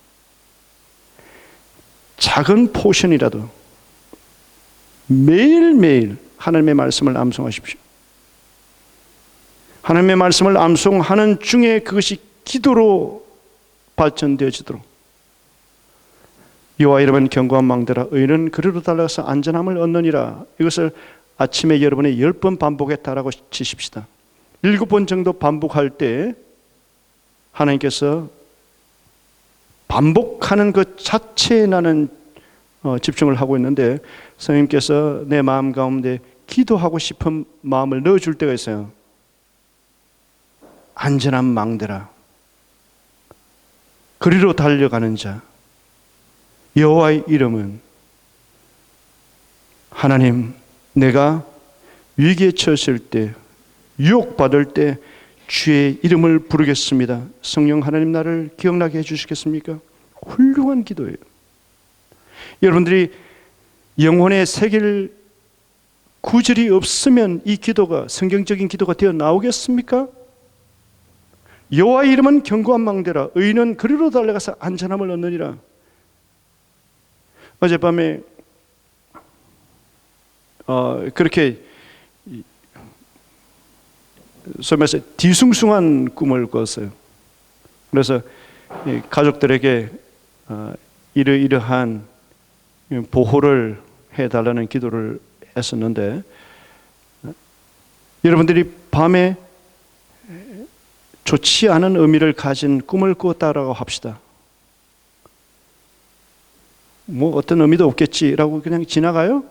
작은 포션이라도 매일매일 하나님의 말씀을 암송하십시오. 하나님의 말씀을 암송하는 중에 그것이 기도로 발전되어지도록, 여호와 이름은 견고한 망대라 의인은 그리로 달려가서 안전함을 얻느니라, 이것을 아침에 여러분이 10번 반복했다라고 치십시다. 7번 정도 반복할 때 하나님께서 반복하는 것 자체에 나는 집중을 하고 있는데, 성령님께서 내 마음 가운데 기도하고 싶은 마음을 넣어줄 때가 있어요. 안전한 망대라, 그리로 달려가는 자, 여호와의 이름은, 하나님, 내가 위기에 처했을 때, 유혹받을 때 주의 이름을 부르겠습니다. 성령 하나님, 나를 기억나게 해주시겠습니까? 훌륭한 기도예요. 여러분들이 영혼에 새길 구절이 없으면 이 기도가 성경적인 기도가 되어 나오겠습니까? 여호와의 이름은 견고한 망대라 의인은 그리로 달려가서 안전함을 얻느니라. 어젯밤에 그렇게 소위 말해서 뒤숭숭한 꿈을 꿨어요. 그래서 가족들에게 이러이러한 보호를 해달라는 기도를 했었는데, 여러분들이 밤에 좋지 않은 의미를 가진 꿈을 꾸었다라고 합시다. 뭐 어떤 의미도 없겠지라고 그냥 지나가요?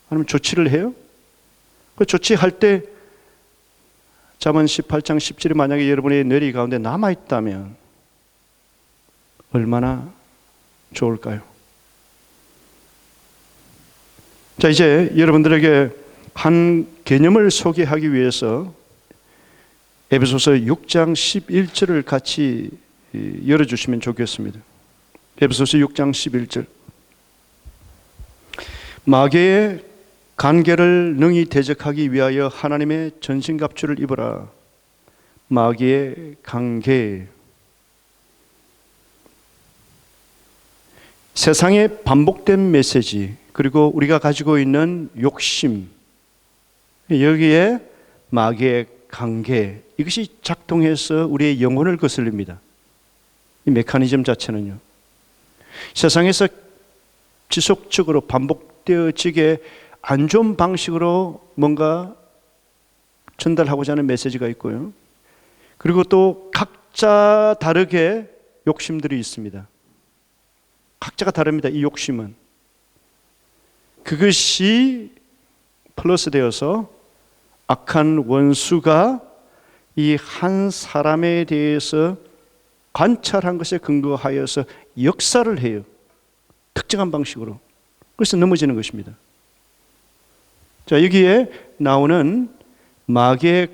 아니면 조치를 해요? 그 조치할 때 잠언 18장 17이 만약에 여러분의 뇌리 가운데 남아있다면 얼마나 좋을까요? 자, 이제 여러분들에게 한 개념을 소개하기 위해서 에베소서 6장 11절을 같이 열어주시면 좋겠습니다. 에베소서 6장 11절. 마귀의 간계를 능히 대적하기 위하여 하나님의 전신갑주를 입으라. 마귀의 간계. 세상의 반복된 메시지, 그리고 우리가 가지고 있는 욕심, 여기에 마귀의 관계, 이것이 작동해서 우리의 영혼을 거슬립니다. 이 메커니즘 자체는요, 세상에서 지속적으로 반복되어지게 안 좋은 방식으로 뭔가 전달하고자 하는 메시지가 있고요, 그리고 또 각자 다르게 욕심들이 있습니다. 각자가 다릅니다. 이 욕심은 그것이 플러스 되어서 악한 원수가 이 한 사람에 대해서 관찰한 것에 근거하여서 역사를 해요. 특정한 방식으로. 그래서 넘어지는 것입니다. 자, 여기에 나오는 마귀의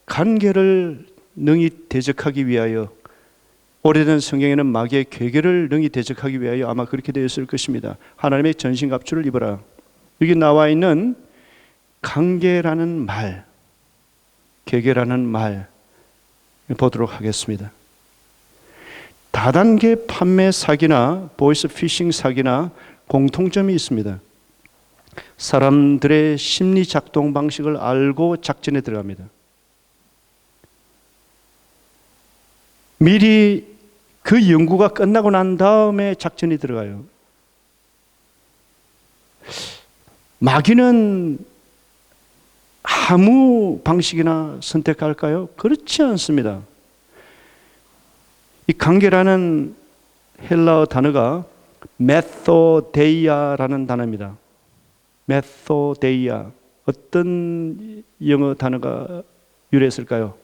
관계를 능히 대적하기 위하여, 오래된 성경에는 마귀의 괴계를 능히 대적하기 위하여 아마 그렇게 되어 있을 것입니다. 하나님의 전신갑주를 입어라. 여기 나와 있는 관계라는 말, 괴계라는 말 보도록 하겠습니다. 다단계 판매 사기나 보이스 피싱 사기나 공통점이 있습니다. 사람들의 심리 작동 방식을 알고 작전에 들어갑니다. 미리 그 연구가 끝나고 난 다음에 작전이 들어가요. 마귀는 아무 방식이나 선택할까요? 그렇지 않습니다. 이 관계라는 헬라어 단어가 메소데이아라는 단어입니다. 메소데이아. 어떤 영어 단어가 유래했을까요?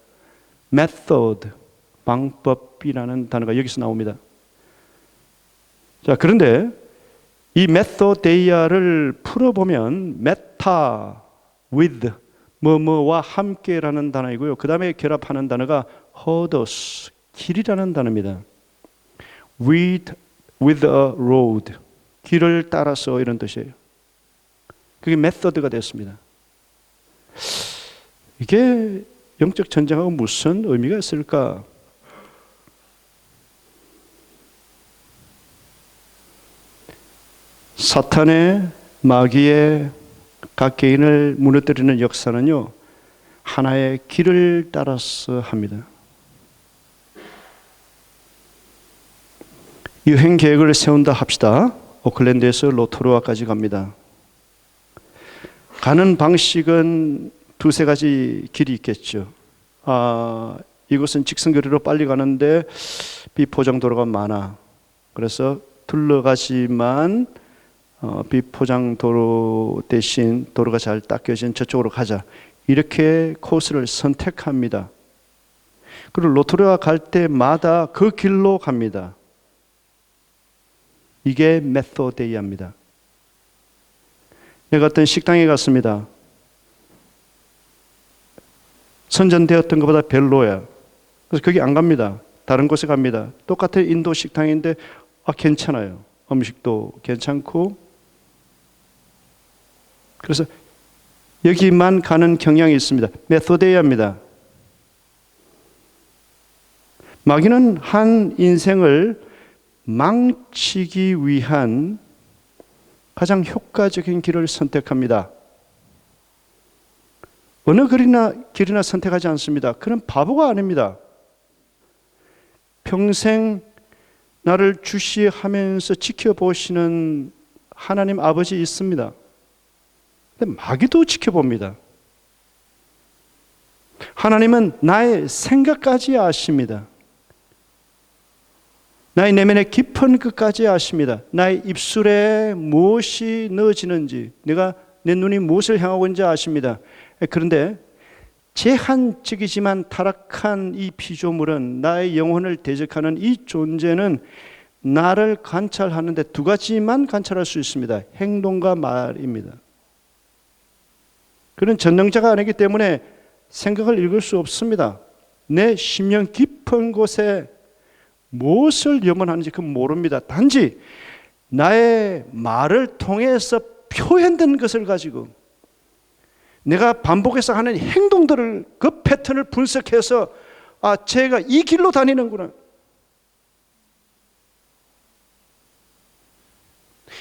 method, 방법이라는 단어가 여기서 나옵니다. 자, 그런데 이 메소데이아를 풀어보면 메타, with, 뭐뭐와 함께라는 단어이고요. 그 다음에 결합하는 단어가 호도스, 길이라는 단어입니다. with with a road. 길을 따라서 이런 뜻이에요. 그게 메서드가 됐습니다. 이게 영적 전쟁하고 무슨 의미가 있을까? 사탄의 마귀의 각 개인을 무너뜨리는 역사는요, 하나의 길을 따라서 합니다. 여행 계획을 세운다 합시다. 오클랜드에서 로토루아까지 갑니다. 가는 방식은 두세 가지 길이 있겠죠. 이곳은 직선거리로 빨리 가는데 비포장도로가 많아. 그래서 둘러가지만 비포장도로 대신 도로가 잘 닦여진 저쪽으로 가자. 이렇게 코스를 선택합니다. 그리고 로토루아 갈 때마다 그 길로 갑니다. 이게 메소데이아입니다. 내가 어떤 식당에 갔습니다. 선전되었던 것보다 별로야. 그래서 거기 안 갑니다. 다른 곳에 갑니다. 똑같은 인도 식당인데 괜찮아요. 음식도 괜찮고. 그래서 여기만 가는 경향이 있습니다. 메소데이아입니다. 마귀는 한 인생을 망치기 위한 가장 효과적인 길을 선택합니다. 어느 길이나 선택하지 않습니다. 그는 바보가 아닙니다. 평생 나를 주시하면서 지켜보시는 하나님 아버지 있습니다. 근데 마귀도 지켜봅니다. 하나님은 나의 생각까지 아십니다. 나의 내면의 깊은 끝까지 아십니다. 나의 입술에 무엇이 넣어지는지, 내 눈이 무엇을 향하고 있는지 아십니다. 그런데 제한적이지만 타락한 이 피조물은, 나의 영혼을 대적하는 이 존재는 나를 관찰하는데 두 가지만 관찰할 수 있습니다. 행동과 말입니다. 그는 전능자가 아니기 때문에 생각을 읽을 수 없습니다. 내 심령 깊은 곳에 무엇을 염원하는지 그건 모릅니다. 단지 나의 말을 통해서 표현된 것을 가지고 내가 반복해서 하는 행동들을, 그 패턴을 분석해서 제가 이 길로 다니는구나,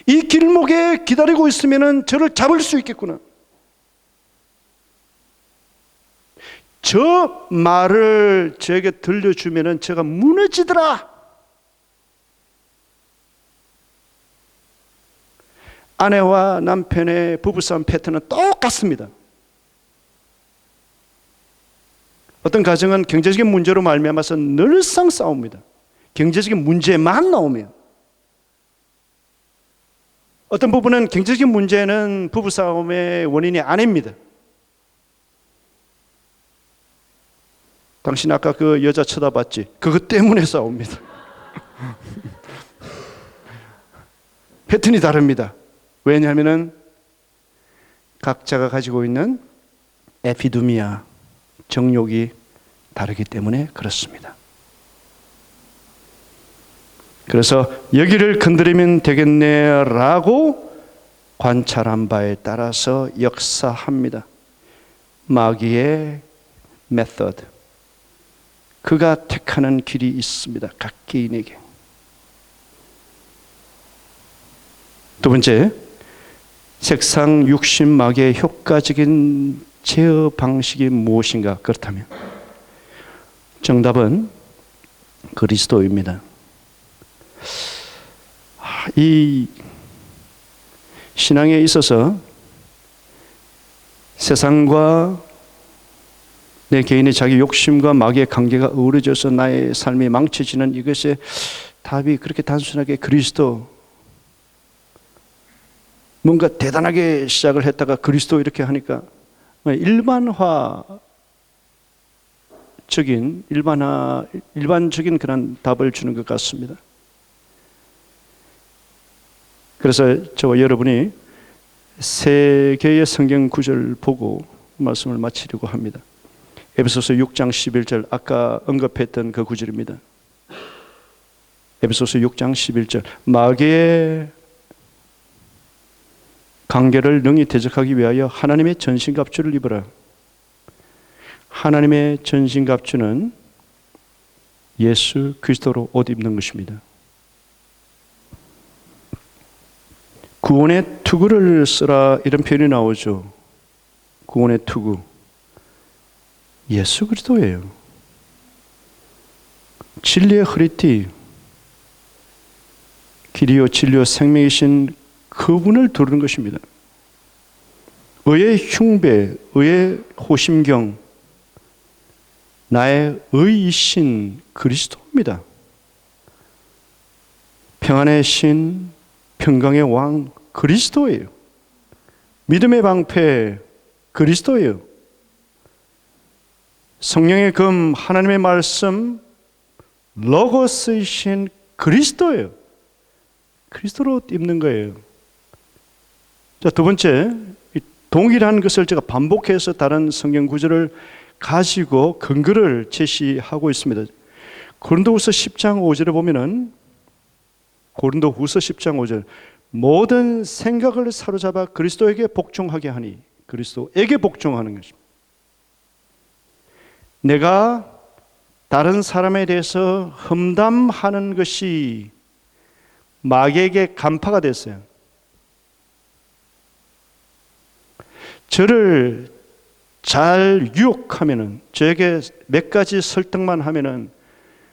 이 길목에 기다리고 있으면 저를 잡을 수 있겠구나, 저 말을 저에게 들려주면 제가 무너지더라. 아내와 남편의 부부싸움 패턴은 똑같습니다. 어떤 가정은 경제적인 문제로 말미암아서 늘상 싸웁니다. 경제적인 문제만 나오면. 어떤 부부는 경제적인 문제는 부부싸움의 원인이 아닙니다. 당신 아까 그 여자 쳐다봤지? 그것 때문에 싸웁니다. 패턴이 다릅니다. 왜냐하면 각자가 가지고 있는 에피두미아, 정욕이 다르기 때문에 그렇습니다. 그래서 여기를 건드리면 되겠네라고 관찰한 바에 따라서 역사합니다. 마귀의 메소드, 그가 택하는 길이 있습니다. 각 개인에게. 두 번째, 색상 육신 마귀의 효과적인 제어 방식이 무엇인가? 그렇다면 정답은 그리스도입니다. 이 신앙에 있어서 세상과 내 개인의 자기 욕심과 마귀의 관계가 어우러져서 나의 삶이 망쳐지는 이것의 답이 그렇게 단순하게 그리스도, 뭔가 대단하게 시작을 했다가 그리스도 이렇게 하니까 일반적인 그런 답을 주는 것 같습니다. 그래서 저와 여러분이 세 개의 성경 구절을 보고 말씀을 마치려고 합니다. 에베소서 6장 11절, 아까 언급했던 그 구절입니다. 에베소서 6장 11절 마귀의 관계를 능히 대적하기 위하여 하나님의 전신갑주를 입으라. 하나님의 전신갑주는 예수 그리스도로 옷 입는 것입니다. 구원의 투구를 쓰라 이런 표현이 나오죠. 구원의 투구 예수 그리스도예요. 진리의 허리띠, 길이요 진리요 생명이신 그분을 두르는 것입니다. 의의 흉배, 의의 호심경, 나의 의이신 그리스도입니다. 평안의 신, 평강의 왕 그리스도예요. 믿음의 방패 그리스도예요. 성령의 금 하나님의 말씀 로고스이신 그리스도예요. 그리스도로 입는 거예요. 자, 두 번째, 동일한 것을 제가 반복해서 다른 성경 구절을 가지고 근거를 제시하고 있습니다. 고린도후서 10장 5절에 보면은 고린도후서 10장 5절 모든 생각을 사로잡아 그리스도에게 복종하게 하니 그리스도에게 복종하는 것입니다. 내가 다른 사람에 대해서 험담하는 것이 마귀에게 간파가 됐어요. 저를 잘 유혹하면은, 저에게 몇 가지 설득만 하면은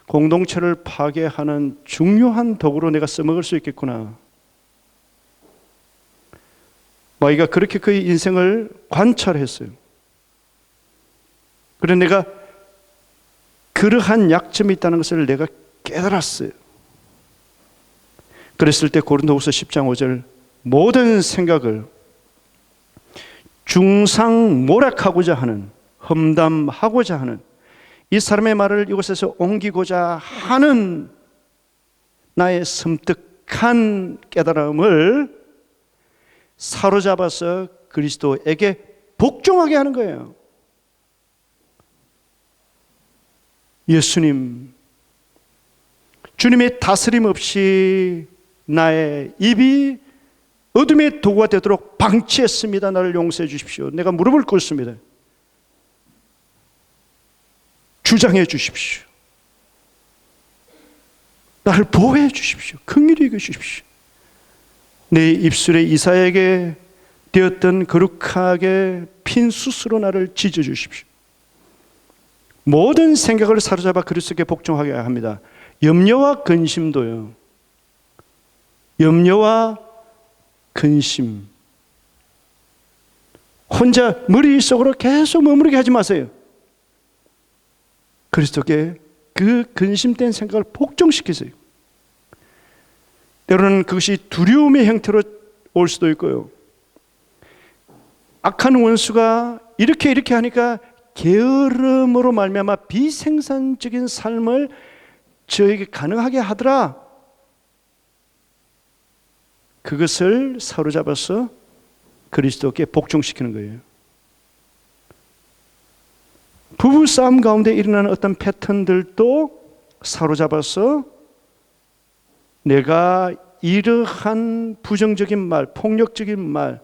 공동체를 파괴하는 중요한 도구로 내가 써먹을 수 있겠구나. 마귀가 그렇게 그의 인생을 관찰했어요. 그래서 내가 그러한 약점이 있다는 것을 내가 깨달았어요. 그랬을 때 고린도후서 10장 5절 모든 생각을 중상모략하고자 하는, 험담하고자 하는, 이 사람의 말을 이곳에서 옮기고자 하는 나의 섬뜩한 깨달음을 사로잡아서 그리스도에게 복종하게 하는 거예요. 예수님, 주님의 다스림 없이 나의 입이 어둠의 도구가 되도록 방치했습니다. 나를 용서해 주십시오. 내가 무릎을 꿇습니다. 주장해 주십시오. 나를 보호해 주십시오. 긍휼히 여겨 주십시오. 내 입술에 이사야에게 되었던 거룩하게 핀 숯으로 나를 찢어 주십시오. 모든 생각을 사로잡아 그리스도께 복종하게 합니다. 염려와 근심도요. 염려와 근심. 혼자 머릿속으로 계속 머무르게 하지 마세요. 그리스도께 그 근심된 생각을 복종시키세요. 때로는 그것이 두려움의 형태로 올 수도 있고요. 악한 원수가 이렇게 하니까 게으름으로 말미암아 비생산적인 삶을 저에게 가능하게 하더라. 그것을 사로잡아서 그리스도께 복종시키는 거예요. 부부싸움 가운데 일어나는 어떤 패턴들도 사로잡아서 내가 이러한 부정적인 말, 폭력적인 말,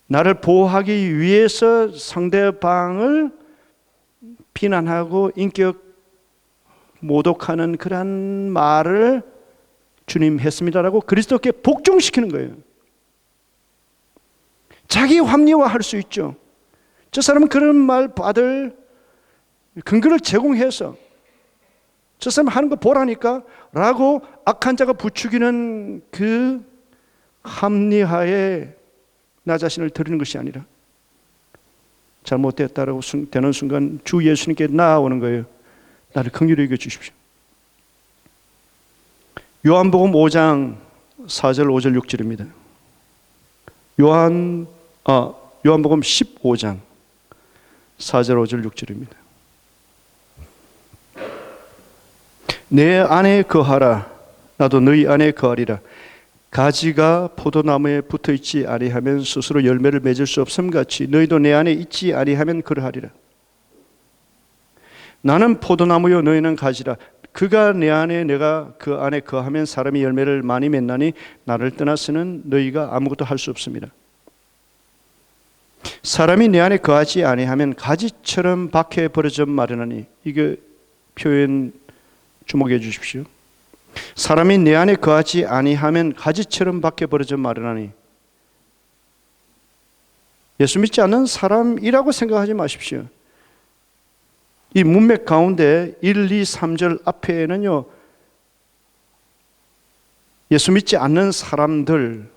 나를 보호하기 위해서 상대방을 비난하고 인격 모독하는 그러한 말을 주님 했습니다라고 그리스도께 복종시키는 거예요. 자기 합리화할 수 있죠. 저 사람은 그런 말 받을 근거를 제공해서 저 사람 하는 거 보라니까 라고 악한 자가 부추기는 그 합리화에 나 자신을 드리는 것이 아니라 잘못됐다라고 되는 순간 주 예수님께 나아오는 거예요. 나를 긍휼히 여겨 주십시오. 요한복음 5장 4절 5절 6절입니다. 요한복음 15장 4절 5절 6절입니다. 내 안에 거하라 나도 너희 안에 거하리라. 가지가 포도나무에 붙어있지 아니하면 스스로 열매를 맺을 수 없음같이 너희도 내 안에 있지 아니하면 그러하리라. 나는 포도나무요 너희는 가지라. 그가 내 안에 내가 그 안에 거하면 사람이 열매를 많이 맺나니 나를 떠나서는 너희가 아무것도 할 수 없습니다. 사람이 내 안에 거하지 아니하면 가지처럼 밖에 버려져 마르나니, 이게 표현 주목해 주십시오. 사람이 내 안에 거하지 아니하면 가지처럼 밖에 버려져 마르나니, 예수 믿지 않는 사람이라고 생각하지 마십시오. 이 문맥 가운데 1, 2, 3절 앞에는요, 예수 믿지 않는 사람들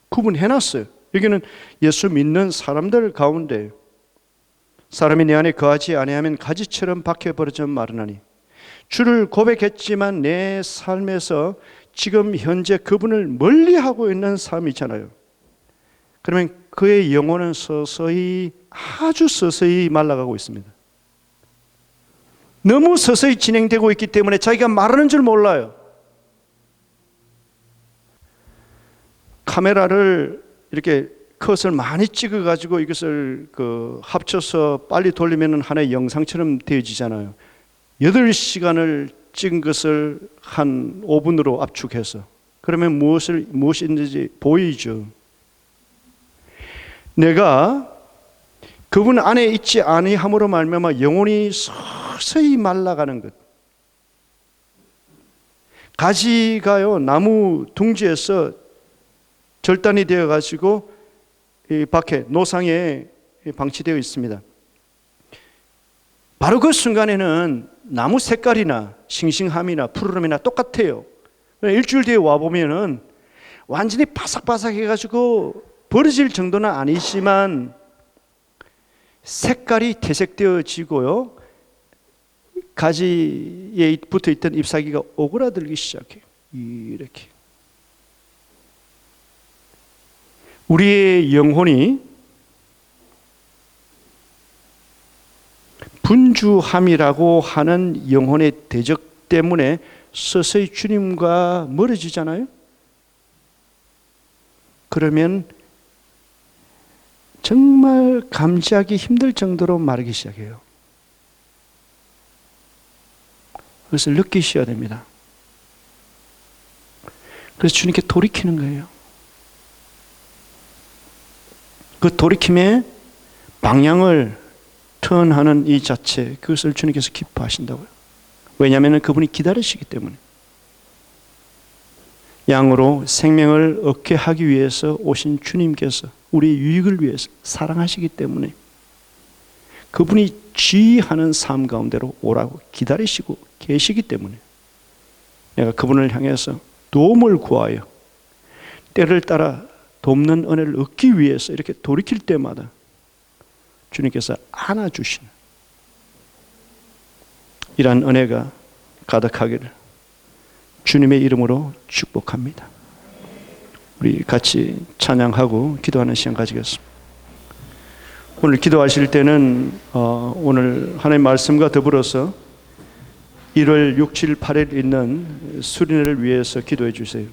구분해놨어요. 여기는 예수 믿는 사람들 가운데 사람이 내 안에 거하지 아니하면 가지처럼 밖에 버려져 마르나니, 주를 고백했지만 내 삶에서 지금 현재 그분을 멀리하고 있는 삶이 있잖아요. 그러면 그의 영혼은 서서히, 아주 서서히 말라가고 있습니다. 너무 서서히 진행되고 있기 때문에 자기가 말하는 줄 몰라요. 카메라를 이렇게 컷을 많이 찍어가지고 이것을 합쳐서 빨리 돌리면 하나의 영상처럼 되어지잖아요. 8시간을 찍은 것을 한 5분으로 압축해서, 그러면 무엇이 있는지 보이죠. 내가 그분 안에 있지 아니함으로 말미암아 영혼이 서서히 말라가는 것. 가지가요, 나무 둥지에서 절단이 되어 가지고 이 밖에 노상에 방치되어 있습니다. 바로 그 순간에는 나무 색깔이나 싱싱함이나 푸르름이나 똑같아요. 일주일 뒤에 와 보면은 완전히 바삭바삭해 가지고 버려질 정도는 아니지만 색깔이 퇴색되어지고요, 가지에 붙어있던 잎사귀가 오그라들기 시작해요. 이렇게 우리의 영혼이 분주함이라고 하는 영혼의 대적 때문에 서서히 주님과 멀어지잖아요. 그러면 정말 감지하기 힘들 정도로 마르기 시작해요. 그것을 느끼셔야 됩니다. 그래서 주님께 돌이키는 거예요. 그 돌이킴의 방향을 턴하는 이 자체, 그것을 주님께서 기뻐하신다고요. 왜냐하면 그분이 기다리시기 때문에. 양으로 생명을 얻게 하기 위해서 오신 주님께서 우리의 유익을 위해서 사랑하시기 때문에 그분이 지휘하는 삶 가운데로 오라고 기다리시고 계시기 때문에 내가 그분을 향해서 도움을 구하여 때를 따라 돕는 은혜를 얻기 위해서 이렇게 돌이킬 때마다 주님께서 안아주시는 이러한 은혜가 가득하기를 주님의 이름으로 축복합니다. 우리 같이 찬양하고 기도하는 시간 가지겠습니다. 오늘 기도하실 때는 오늘 하나님의 말씀과 더불어서 1월 6, 7, 8일 있는 수련회를 위해서 기도해 주세요.